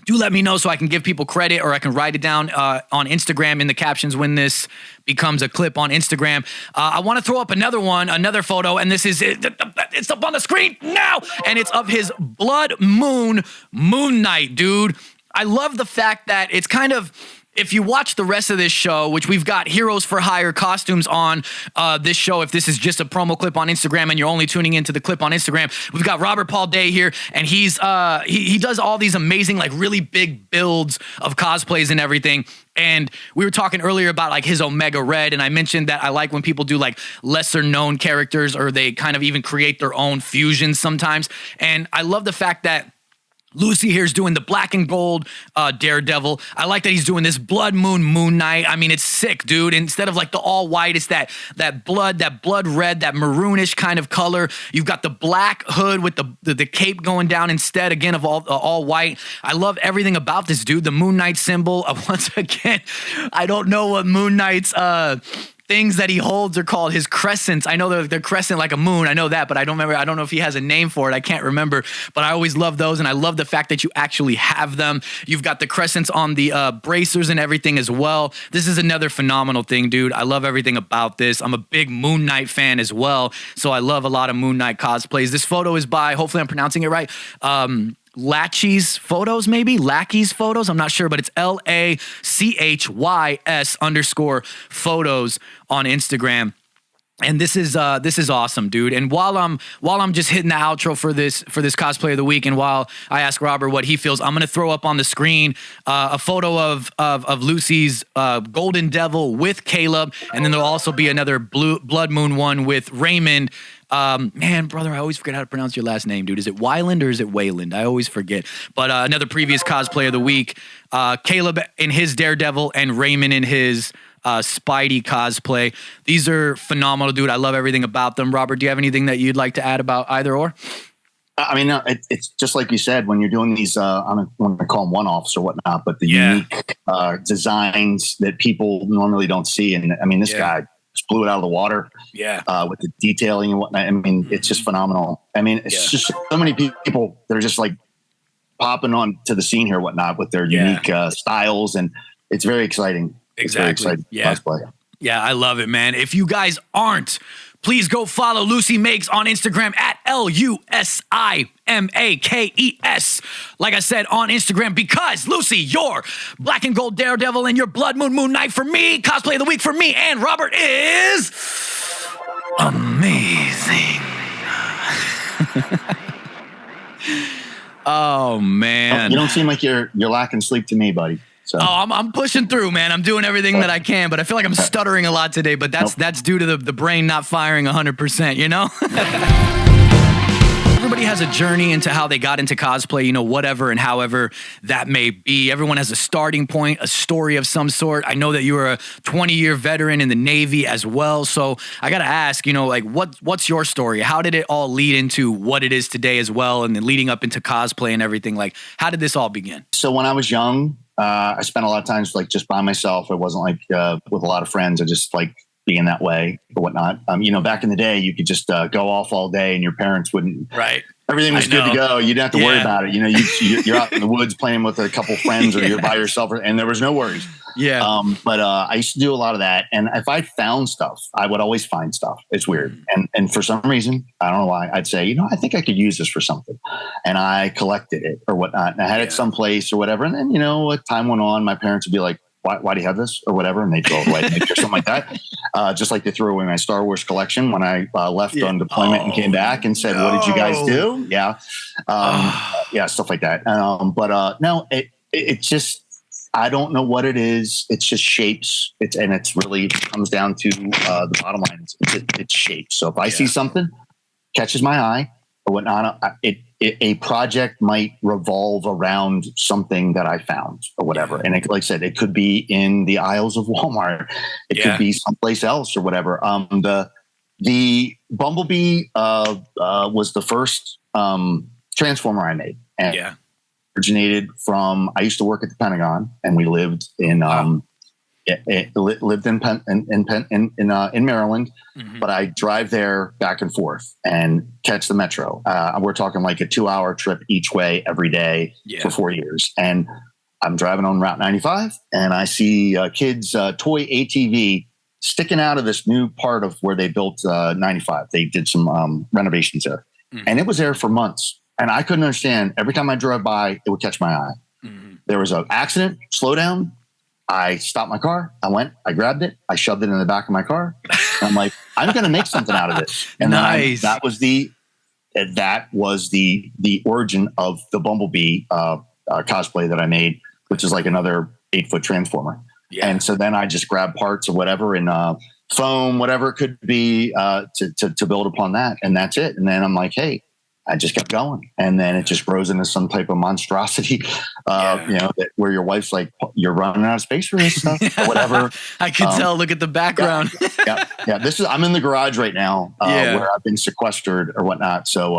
do let me know so I can give people credit or I can write it down on Instagram in the captions when this becomes a clip on Instagram. I want to throw up another photo, and this is it's up on the screen now, and it's of his Blood Moon Knight, dude. I love the fact that it's kind of, if you watch the rest of this show, which we've got Heroes for Hire costumes on this show, if this is just a promo clip on Instagram and you're only tuning into the clip on Instagram, we've got Robert Paul Day here, and he does all these amazing, like really big builds of cosplays and everything. And we were talking earlier about like his Omega Red, and I mentioned that I like when people do like lesser known characters or they kind of even create their own fusions sometimes. And I love the fact that Lucy here's doing the black and gold Daredevil. I like that he's doing this Blood Moon Knight. I mean, it's sick, dude. Instead of like the all white, it's that blood red, that maroonish kind of color. You've got the black hood with the cape going down instead, again, of all white. I love everything about this, dude. The Moon Knight symbol. Once again, I don't know what Moon Knight's things that he holds are called. His crescents. I know they're crescent like a moon. I know that, but I don't remember. I don't know if he has a name for it. I can't remember, but I always love those. And I love the fact that you actually have them. You've got the crescents on the bracers and everything as well. This is another phenomenal thing, dude. I love everything about this. I'm a big Moon Knight fan as well. So I love a lot of Moon Knight cosplays. This photo is by, hopefully I'm pronouncing it right, Lachey's Photos, maybe Lackey's Photos. I'm not sure, but it's LACHYS_photos on Instagram. And this is awesome, dude. And while I'm just hitting the outro for this cosplay of the week, and while I ask Robert what he feels, I'm gonna throw up on the screen a photo of Lucy's Golden Devil with Caleb, and then there'll also be another Blood Moon one with Raymond. Man, brother, I always forget how to pronounce your last name, dude. Is it Wyland or is it Wayland? I always forget. But another previous cosplay of the week, Caleb in his Daredevil and Raymond in his Spidey cosplay. These are phenomenal, dude. I love everything about them. Robert, do you have anything that you'd like to add about either or? I mean, it's just like you said, when you're doing these, I don't want to call them one-offs or whatnot, but the unique designs that people normally don't see. And I mean, this guy just blew it out of the water with the detailing and whatnot. I mean, it's just phenomenal. I mean, it's just so many people that are just like popping on to the scene here and whatnot with their unique styles. And it's very exciting. Exactly. It's very exciting cosplay. Yeah, I love it, man. If you guys aren't, please go follow Lucy Makes on Instagram at LUSIMAKES. Like I said, on Instagram, because Lucy, your black and gold Daredevil and your Blood Moon Knight for me, cosplay of the week for me and Robert is amazing. Oh man, you don't seem like you're lacking sleep to me, buddy. So. Oh, I'm pushing through, man. I'm doing everything that I can, but I feel like I'm stuttering a lot today, but that's due to the brain not firing 100%, you know? everybody has a journey into how they got into cosplay, you know, whatever and however that may be. Everyone has a starting point, a story of some sort. I know that you were a 20-year veteran in the Navy as well. So I got to ask, you know, like what's your story? How did it all lead into what it is today as well? And then leading up into cosplay and everything, like how did this all begin? So when I was young, I spent a lot of times like just by myself. It wasn't like with a lot of friends. I just like being that way or whatnot. You know, back in the day, you could just go off all day and your parents wouldn't. Right. Everything was good to go. You didn't have to worry about it. You know, you're out in the woods playing with a couple friends or you're by yourself and there was no worries. Yeah. But I used to do a lot of that. And if I found stuff, I would always find stuff. It's weird. And for some reason, I don't know why, I'd say, you know, I think I could use this for something. And I collected it or whatnot. And I had it someplace or whatever. And then, you know, as time went on, my parents would be like, why do you have this or whatever? And they throw it away or something like that. Just like they threw away my Star Wars collection when I left on deployment and came back and said, what did you guys do? Yeah. Yeah, stuff like that. No, it just, I don't know what it is. It's just shapes. It's really comes down to the bottom line. It's shapes. So if I see something catches my eye or whatnot, a project might revolve around something that I found or whatever. And like I said, it could be in the aisles of Walmart. It could be someplace else or whatever. The Bumblebee was the first Transformer I made. And originated from, I used to work at the Pentagon and we lived in, lived in Maryland, but I drive there back and forth and catch the metro. We're talking like a 2-hour trip each way every day for 4 years. And I'm driving on Route 95 and I see kids' toy ATV sticking out of this new part of where they built 95. They did some renovations there and it was there for months. And I couldn't understand. Every time I drove by, it would catch my eye. There was an accident, slow down. I stopped my car. I grabbed it. I shoved it in the back of my car. And I'm like, I'm going to make something out of this. And nice. That was the origin of the Bumblebee cosplay that I made, which is like another 8-foot Transformer. Yeah. And so then I just grabbed parts or whatever and foam, whatever it could be to build upon that. And that's it. And then I'm like, hey, I just kept going. And then it just grows into some type of monstrosity, you know, where your wife's like, you're running out of space for this stuff or whatever. I can tell, look at the background. Yeah. I'm in the garage right now where I've been sequestered or whatnot. So,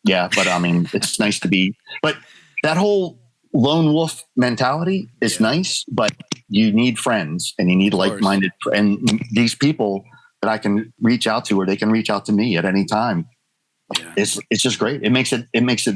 but I mean, it's nice to be, but that whole lone wolf mentality is nice, but you need friends and you need like-minded, and these people that I can reach out to, or they can reach out to me at any time. Yeah. It's just great. It makes it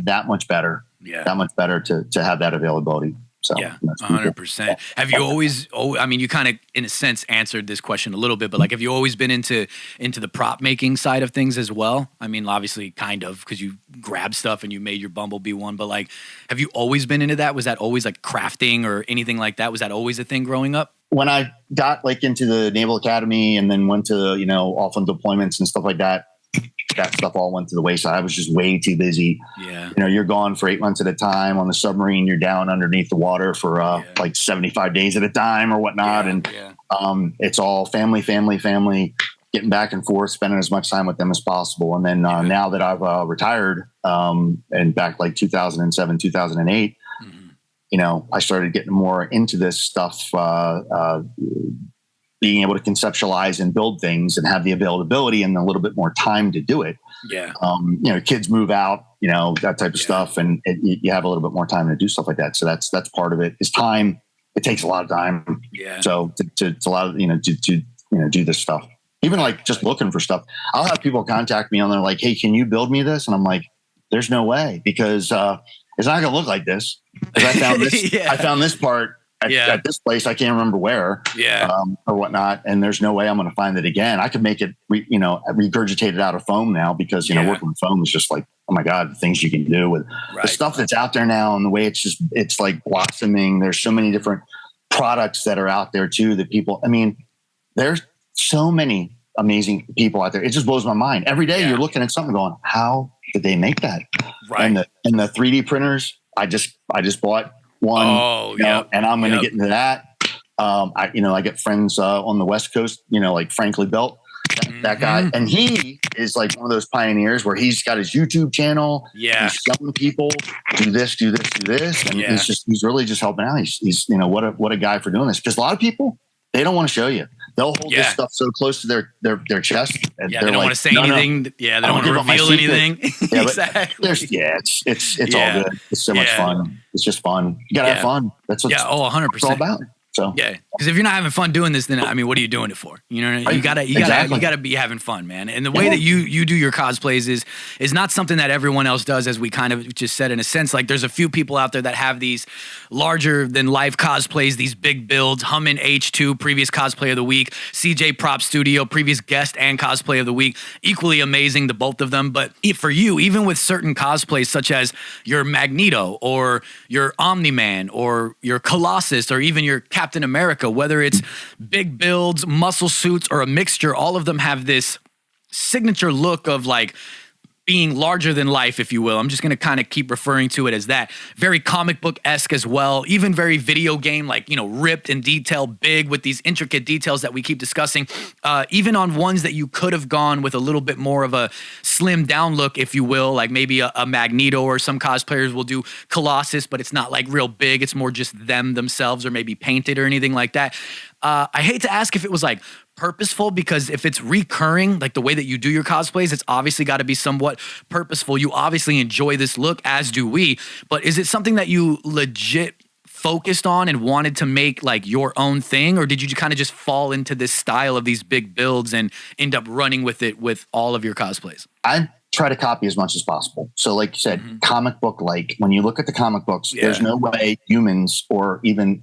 that much better. Yeah. That much better to have that availability. So 100%. Have you always, I mean, you kind of in a sense answered this question a little bit, but like, have you always been into the prop making side of things as well? I mean, obviously kind of, because you grabbed stuff and you made your Bumblebee one, but like, have you always been into that? Was that always like crafting or anything like that? Was that always a thing growing up? When I got like into the Naval Academy and then went to, you know, off on deployments and stuff like that, that stuff all went to the wayside. I was just way too busy. Yeah. You know, you're gone for 8 months at a time on the submarine. You're down underneath the water for like 75 days at a time or whatnot. It's all family, getting back and forth, spending as much time with them as possible. And then now that I've retired and back like 2007, 2008, you know, I started getting more into this stuff, being able to conceptualize and build things and have the availability and a little bit more time to do it. Yeah. You know, kids move out, you know, that type of stuff. And you have a little bit more time to do stuff like that. So that's part of it is time. It takes a lot of time. Yeah. So to a lot of, you know, to do this stuff, even like just looking for stuff. I'll have people contact me and they're like, hey, can you build me this? And I'm like, there's no way because, it's not going to look like this. Because I found this, I found this part at this place, I can't remember where, or whatnot. And there's no way I'm going to find it again. I could make it, regurgitated out of foam now because, you know, working with foam is just like, oh my God, the things you can do with the stuff that's out there now and the way it's like blossoming. There's so many different products that are out there too, that people, I mean, there's so many amazing people out there. It just blows my mind. Every day you're looking at something going, how did they make that? Right. And the 3D printers, I just bought one, and I'm going to get into that. I get friends on the West Coast, like Frankly Belt, that guy. And he is like one of those pioneers where he's got his YouTube channel. Yeah. He's showing people do this. And he's really just helping out. He's what a guy for doing this. Because a lot of people, they don't want to show you. They'll hold this stuff so close to their chest. And they don't want to say anything. No. Yeah, they don't want to reveal anything. Yeah, exactly. It's all good. It's so much fun. It's just fun. You gotta have fun. That's what 100%. It's all about. So because if you're not having fun doing this, then I mean, what are you doing it for? You know, you gotta be having fun, man. And the way that you do your cosplays is not something that everyone else does, as we kind of just said in a sense. Like there's a few people out there that have these larger than life cosplays, these big builds. Hummin H2, previous cosplay of the week. CJ Prop Studio, previous guest and cosplay of the week. Equally amazing, the both of them. But for you, even with certain cosplays such as your Magneto or your Omni-Man or your Colossus or even your Captain America, whether it's big builds, muscle suits, or a mixture, all of them have this signature look of like being larger than life, if you will. I'm just going to kind of keep referring to it as that. Very comic book-esque as well, even very video game, like, ripped and detailed, big with these intricate details that we keep discussing. Even on ones that you could have gone with a little bit more of a slim down look, if you will, like maybe a Magneto, or some cosplayers will do Colossus, but it's not like real big. It's more just themselves, or maybe painted or anything like that. I hate to ask if it was like purposeful, because if it's recurring, like the way that you do your cosplays, it's obviously got to be somewhat purposeful. You obviously enjoy this look, as do we, but is it something that you legit focused on and wanted to make like your own thing, or did you kind of just fall into this style of these big builds and end up running with it with all of your cosplays? I try to copy as much as possible. So like you said, comic book, like when you look at the comic books, there's no way humans or even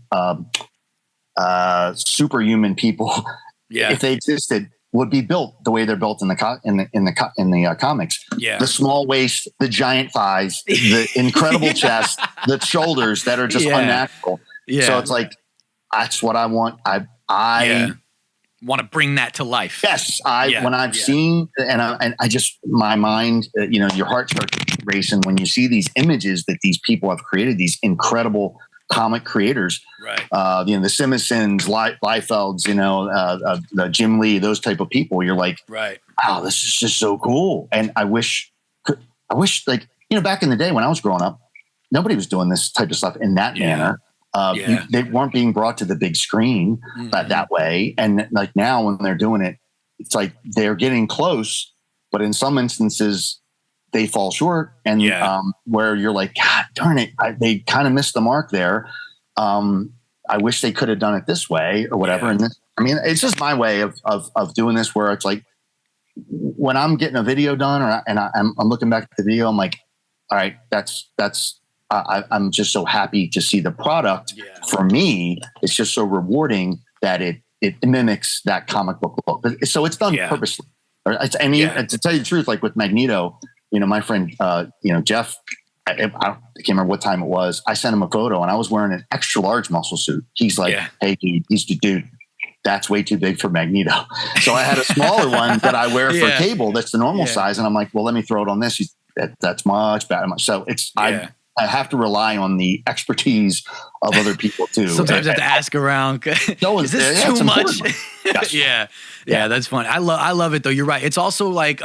superhuman people, if they existed, would be built the way they're built in the comics. Yeah. The small waist, the giant thighs, the incredible chest, the shoulders that are just unnatural. Yeah. So it's like, that's what I want. I want to bring that to life. Yes. When I've seen, and I just, my mind, your heart starts racing when you see these images that these people have created, these incredible comic creators, right? The Simonson, Liefelds, the Jim Lee, those type of people. You're like, right? Wow, this is just so cool. And I wish, like, back in the day when I was growing up, nobody was doing this type of stuff in that manner. They weren't being brought to the big screen that way. And like now, when they're doing it, it's like they're getting close, but in some instances, they fall short, and where you're like, God darn it, they kind of missed the mark there. I wish they could have done it this way or whatever. Yeah. And it's just my way of doing this, where it's like when I'm getting a video done, I'm looking back at the video, I'm like, all right, I'm just so happy to see the product. Yeah. For me, it's just so rewarding that it mimics that comic book look. So it's done purposely. To tell you the truth, like with Magneto, my friend, Jeff, I can't remember what time it was. I sent him a photo and I was wearing an extra large muscle suit. He's like, hey, dude, that's way too big for Magneto. So I had a smaller one that I wear for cable. That's the normal size. And I'm like, well, let me throw it on this. That's much better. So I have to rely on the expertise of other people too. Sometimes I have to ask around. Is this too much? Yes. Yeah, that's fun. I love it though. You're right. It's also like,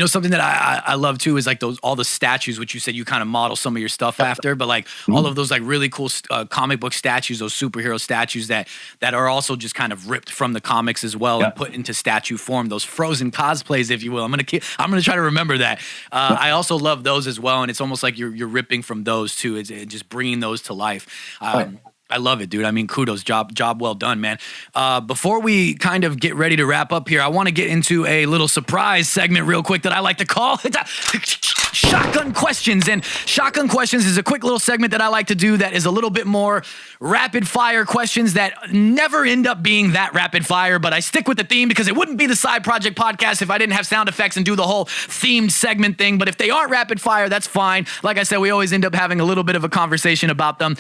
something that I love too is like all the statues, which you said you kind of model some of your stuff after, but like all of those like really cool comic book statues, those superhero statues that are also just kind of ripped from the comics as well and put into statue form. Those frozen cosplays, if you will. I'm gonna try to remember that. I also love those as well, and it's almost like you're ripping from those too. It's just bringing those to life. I love it, dude. Kudos, job well done, man. Before we kind of get ready to wrap up here, I want to get into a little surprise segment real quick that I like to call Shotgun Questions. And Shotgun Questions is a quick little segment that I like to do that is a little bit more rapid fire questions that never end up being that rapid fire, but I stick with the theme because it wouldn't be the Side Project podcast if I didn't have sound effects and do the whole themed segment thing. But if they aren't rapid fire, that's fine. Like I said, we always end up having a little bit of a conversation about them.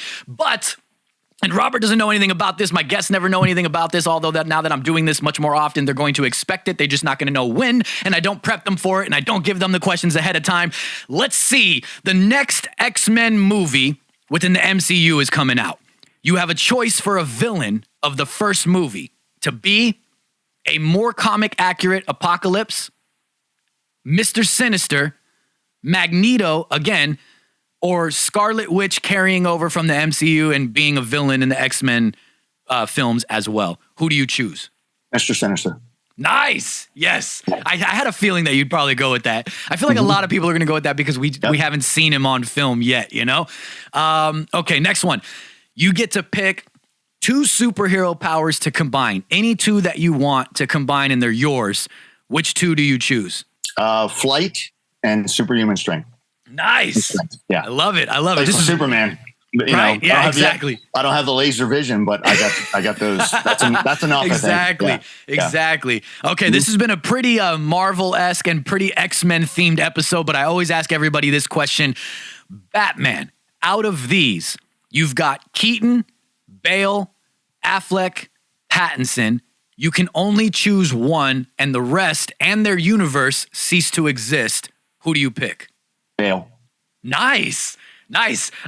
And Robert doesn't know anything about this. My guests never know anything about this, although now that I'm doing this much more often, they're going to expect it. They're just not going to know when, and I don't prep them for it, and I don't give them the questions ahead of time. Let's see. The next XMen movie within the MCU is coming out. You have a choice for a villain of the first movie to be a more comic accurate Apocalypse, Mr. Sinister, Magneto again, or Scarlet Witch carrying over from the MCU and being a villain in the X-Men films as well? Who do you choose? Mr. Sinister. Nice. Yes. I had a feeling that you'd probably go with that. I feel like a lot of people are going to go with that because we haven't seen him on film yet, you know? Okay, next one. You get to pick 2 superhero powers to combine. Any 2 that you want to combine and they're yours. Which 2 do you choose? Flight and superhuman strength. Nice. Yeah. I love it. I love it. This is Superman. Right? Yeah, exactly. I don't have the laser vision, but I got those. That's enough. Exactly. I think. Exactly. Okay, this has been a pretty Marvel-esque and pretty X-Men themed episode, but I always ask everybody this question. Batman, out of these, you've got Keaton, Bale, Affleck, Pattinson. You can only choose one, and the rest and their universe cease to exist. Who do you pick? Bale. Nice.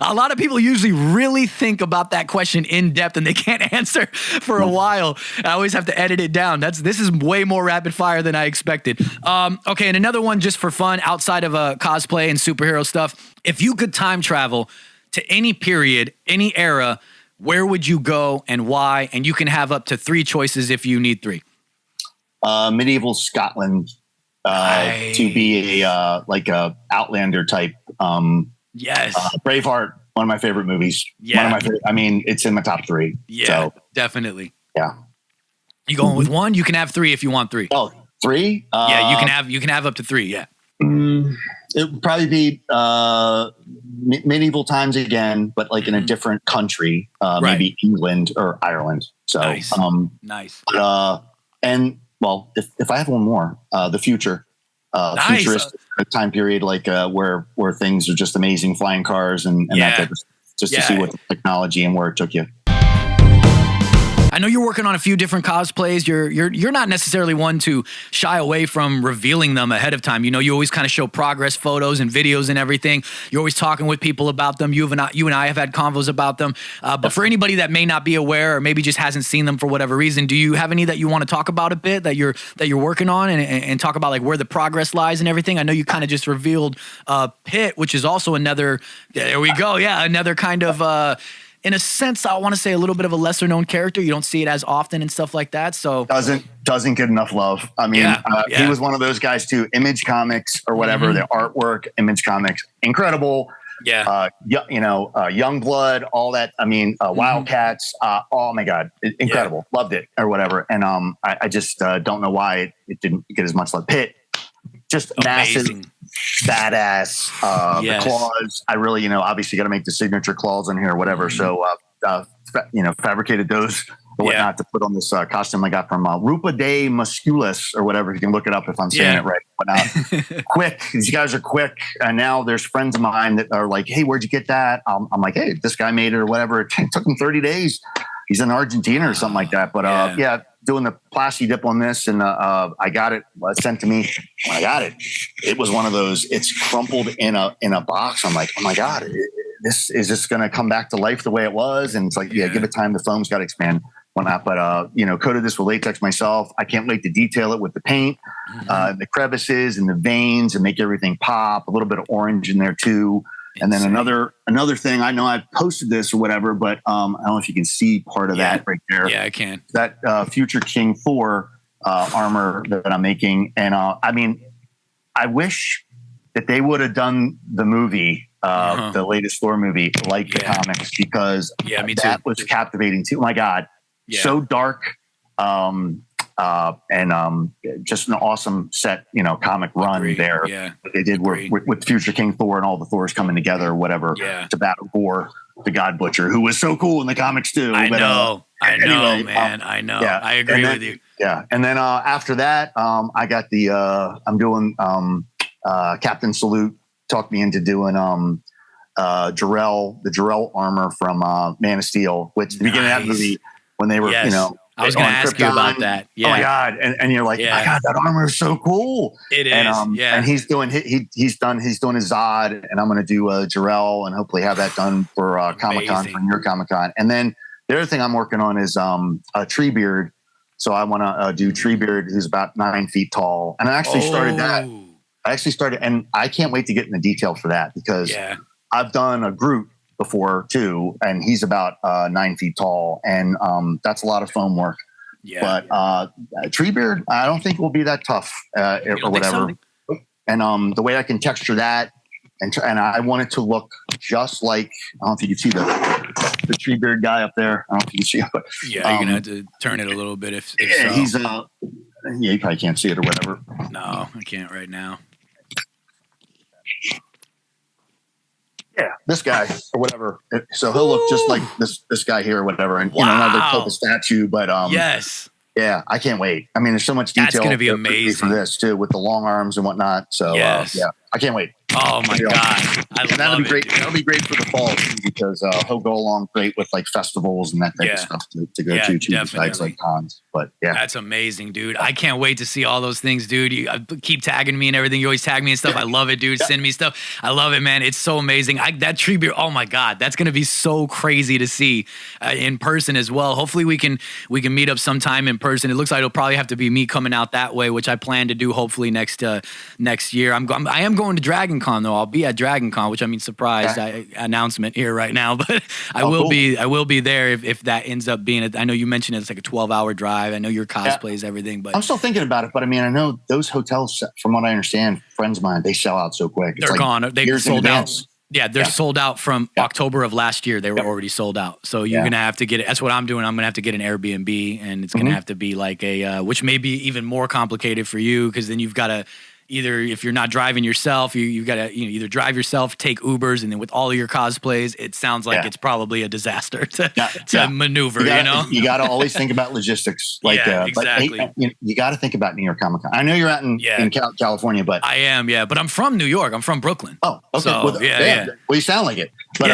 A lot of people usually really think about that question in depth and they can't answer for a while. I always have to edit it down. This is way more rapid fire than I expected. Okay, and another one just for fun outside of cosplay and superhero stuff. If you could time travel to any period, any era, where would you go and why? And you can have up to 3 choices if you need 3. Medieval Scotland to be a Outlander type. Yes. Braveheart, one of my favorite movies. Yeah. One of my favorite, I mean, it's in my top 3. Yeah, so, definitely. Yeah. You going with 1? You can have 3 if you want 3. Oh, 3? Yeah, you can have up to 3. Yeah. It would probably be medieval times again, but like in a different country, maybe England or Ireland. So nice. But, and well, if I have one more, the future. Futuristic time period, like where things are just amazing, flying cars and that type of stuff, just to see what the technology and where it took you. I know you're working on a few different cosplays. You're not necessarily one to shy away from revealing them ahead of time. You know, you always kind of show progress photos and videos and everything. You're always talking with people about them. You and I have had convos about them. But for anybody that may not be aware or maybe just hasn't seen them for whatever reason, do you have any that you want to talk about a bit that you're working on and talk about like where the progress lies and everything? I know you kind of just revealed Pit, which is also another. There we go. Yeah, another kind of. In a sense, I want to say a little bit of a lesser known character. You don't see it as often and stuff like that. So doesn't get enough love. I mean, he was one of those guys too. Image Comics or whatever, the artwork, Image Comics, incredible. Yeah. Young Blood, all that. I mean, Wildcats. Oh my God, incredible. Loved it or whatever. And I just don't know why it didn't get as much love. Pit, just amazing. Massive. Badass. The claws. I really, obviously got to make the signature claws on here or whatever. So, fabricated those or whatnot to put on this costume I got from Rupa de Musculus or whatever. You can look it up if I'm saying it right. But quick. These guys are quick. And now there's friends of mine that are like, hey, where'd you get that? I'm like, hey, this guy made it or whatever. It took him 30 days. He's in Argentina or something like that. But doing the plasti dip on this, and I got it sent to me. When I got it, it was one of those. It's crumpled in a box. I'm like, oh my God, this is just going to come back to life the way it was. And it's like, give it time. The foam's got to expand, whatnot. But coated this with latex myself. I can't wait to detail it with the paint, the crevices and the veins, and make everything pop. A little bit of orange in there too. And then another thing, I know I've posted this or whatever, but I don't know if you can see part of that right there. Yeah, I can. That Future King 4 armor that I'm making. And I mean, I wish that they would have done the movie, the latest Thor movie, like the comics, because that was captivating too. Oh my God. So dark. And just an awesome set, comic run there. Yeah, they did with Future King Thor and all the Thors coming together, or whatever, to battle Gore, the God Butcher, who was so cool in the comics too. I know, man. I know. Yeah, I agree with you. Yeah, and then after that, I got the I'm doing Captain Salute talked me into doing the Jarrell armor from Man of Steel, which at the beginning of that movie when they were I was going to ask you about that. Yeah. Oh my God. And you're like, my God, that armor is so cool. It is. And he's doing his Zod, and I'm going to do Jarrell and hopefully have that done for Comic-Con, for New York Comic-Con. And then the other thing I'm working on is a Treebeard So I want to do Treebeard, who's about 9 feet tall. And I actually started that. And I can't wait to get into detail for that because I've done a Groot before too, and he's about 9 feet tall, and that's a lot of foam work. Yeah. But Treebeard, I don't think will be that tough or whatever. So? And the way I can texture that, and I want it to look just like, I don't know if you can see the Treebeard guy up there. I don't know if you can see it, but you're gonna have to turn it a little bit if so. He's you probably can't see it or whatever. No, I can't right now. Yeah, this guy or whatever. So he'll look just like this guy here or whatever, and another type of statue. But yes, yeah, I can't wait. I mean, there's so much detail. That's going to be amazing for this too, with the long arms and whatnot. So yeah, I can't wait. Oh my God, that'll be great. That'll be great for the fall too, because he'll go along great with like festivals and that type of stuff to go to besides like cons. But yeah, that's amazing, dude. I can't wait to see all those things, dude. You keep tagging me and everything. You always tag me and stuff. I love it, dude. Send me stuff. I love it, man. It's so amazing. That Treebeard. Oh my God, that's gonna be so crazy to see in person as well. Hopefully we can meet up sometime in person. It looks like it'll probably have to be me coming out that way, which I plan to do hopefully next year. I am going to Dragon Con though. I'll be at Dragon Con, which I mean, surprise announcement here right now, but I will be there if that ends up being it. I know you mentioned it's like a 12-hour drive. I know your cosplays, everything, but I'm still thinking about it. But I mean, I know those hotels, from what I understand, friends of mine, they sell out so quick. They're gone. They sold out. Yeah, they're sold out from October of last year. They were already sold out. So you're going to have to get it. That's what I'm doing. I'm going to have to get an Airbnb, and it's going to have to be like which may be even more complicated for you, because then you've got to either, if you're not driving yourself, you got to either drive yourself, take Ubers, and then with all of your cosplays, it sounds like it's probably a disaster to maneuver. You got to always think about logistics. Like, exactly. But, you got to think about New York Comic Con. I know you're out in California, but I am, but I'm from New York. I'm from Brooklyn. Oh, okay. So, well, you sound like it. But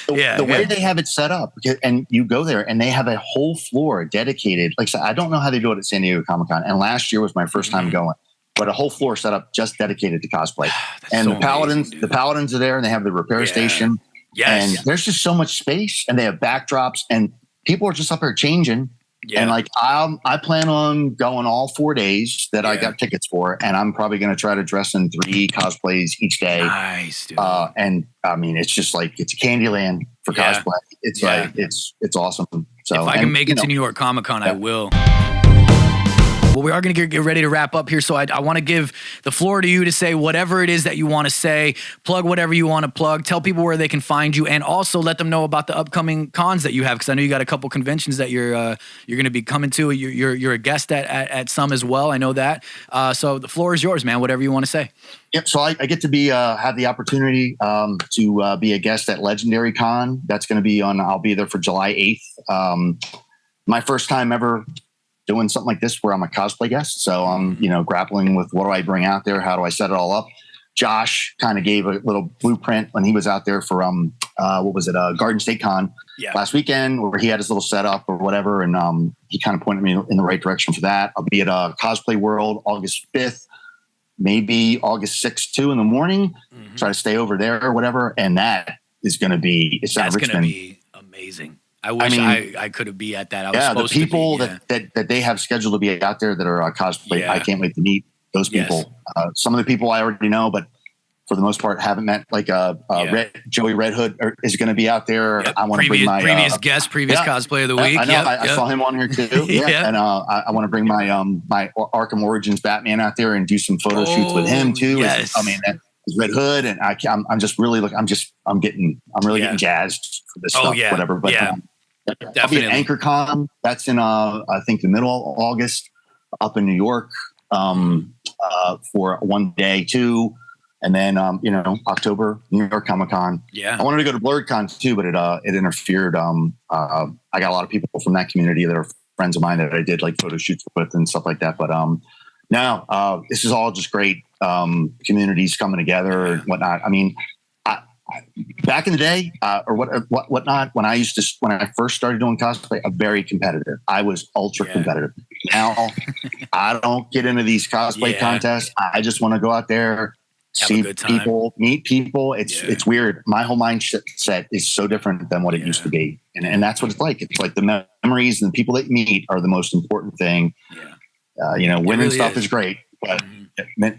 the way they have it set up, and you go there, and they have a whole floor dedicated. Like, so I don't know how they do it at San Diego Comic Con, and last year was my first time going. But a whole floor set up just dedicated to cosplay. And so the Paladins are there, and they have the repair station. Yes. And there's just so much space, and they have backdrops, and people are just up there changing. Yeah. And like, I plan on going all 4 days that I got tickets for, and I'm probably going to try to dress in 3 cosplays each day. Nice, dude. And I mean, it's just like, it's a candy land for cosplay. It's like, it's awesome. So if I can make it to New York Comic Con, I will. Well, we are going to get ready to wrap up here, so I want to give the floor to you to say whatever it is that you want to say, plug whatever you want to plug, tell people where they can find you, and also let them know about the upcoming cons that you have, because I know you got a couple conventions that you're going to be coming to. You're a guest at some as well. I know that. So the floor is yours, man. Whatever you want to say. Yep. So I get to be have the opportunity to be a guest at Legendary Con. That's going to be I'll be there for July 8th. My first time ever doing something like this where I'm a cosplay guest. So I'm, grappling with what do I bring out there? How do I set it all up? Josh kind of gave a little blueprint when he was out there for, Garden State Con last weekend, where he had his little setup or whatever. And he kind of pointed me in the right direction for that. I'll be at Cosplay World August 5th, maybe August 6th too in the morning. Try to stay over there or whatever. And that is going to be, that's going to be amazing. I wish I could be at that. I was supposed the people to be, that they have scheduled to be out there that are cosplay. I can't wait to meet those people. Some of the people I already know, but for the most part, haven't met. Like Joey Red Hood is going to be out there. Yep. I want to bring my previous cosplay of the week. I know. I saw him on here too. And I want to bring my my Arkham Origins Batman out there and do some photo shoots with him too. Yes. Red Hood, and I'm just really I'm getting jazzed for this stuff, whatever. But I'll be at AnchorCon. That's in I think the middle of August up in New York for one day too, and then October New York Comic Con. I wanted to go to BlurredCon too, but it interfered. I got a lot of people from that community that are friends of mine that I did like photo shoots with and stuff like that. But now this is all just great. Communities coming together and whatnot. I mean, back in the day, or whatnot, when I first started doing cosplay, I'm very competitive. I was ultra competitive. Now I don't get into these cosplay contests. I just want to go out there, see people, meet people. It's weird. My whole mindset is so different than what it used to be, and that's what it's like. It's like the memories and the people that you meet are the most important thing. Yeah. Winning really stuff is great, but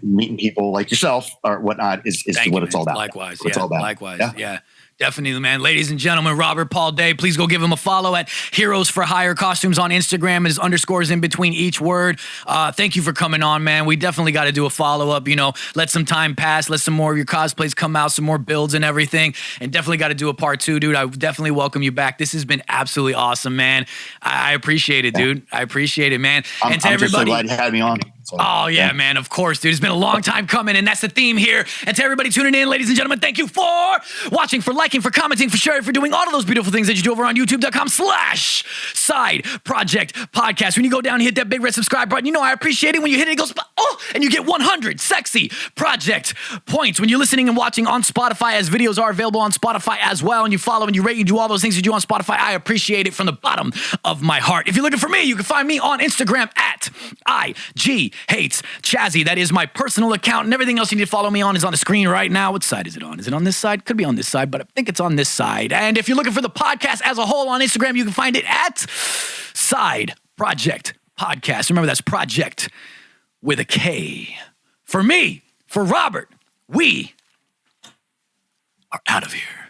meeting people like yourself or whatnot is what it's all about. Likewise. It's all about. Likewise. Yeah. Definitely, man. Ladies and gentlemen, Robert Paul Day, please go give him a follow at Heroes for Hire Costumes on Instagram. His underscores in between each word. Thank you for coming on, man. We definitely got to do a follow-up, let some time pass, let some more of your cosplays come out, some more builds and everything, and definitely got to do a part 2, dude. I definitely welcome you back. This has been absolutely awesome, man. I appreciate it, dude. I appreciate it, man. I'm just so glad you had me on. So, man, of course, dude. It's been a long time coming, and that's the theme here. And to everybody tuning in, ladies and gentlemen, thank you for watching, for liking, for commenting, for sharing, for doing all of those beautiful things that you do over on youtube.com/Side Project Podcast. When you go down and hit that big red subscribe button, I appreciate it. When you hit it, it goes, and you get 100 sexy Project points. When you're listening and watching on Spotify, as videos are available on Spotify as well, and you follow and you rate, you do all those things you do on Spotify, I appreciate it from the bottom of my heart. If you're looking for me, you can find me on Instagram at IGHatesChazzy. That is my personal account, and everything else you need to follow me on is on the screen right now. What side is it on? Is it on this side? Could be on this side, but I think it's on this side. And if you're looking for the podcast as a whole on Instagram, you can find it at Side Project Podcast. Remember, that's Project with a K. For me, for Robert, we are out of here.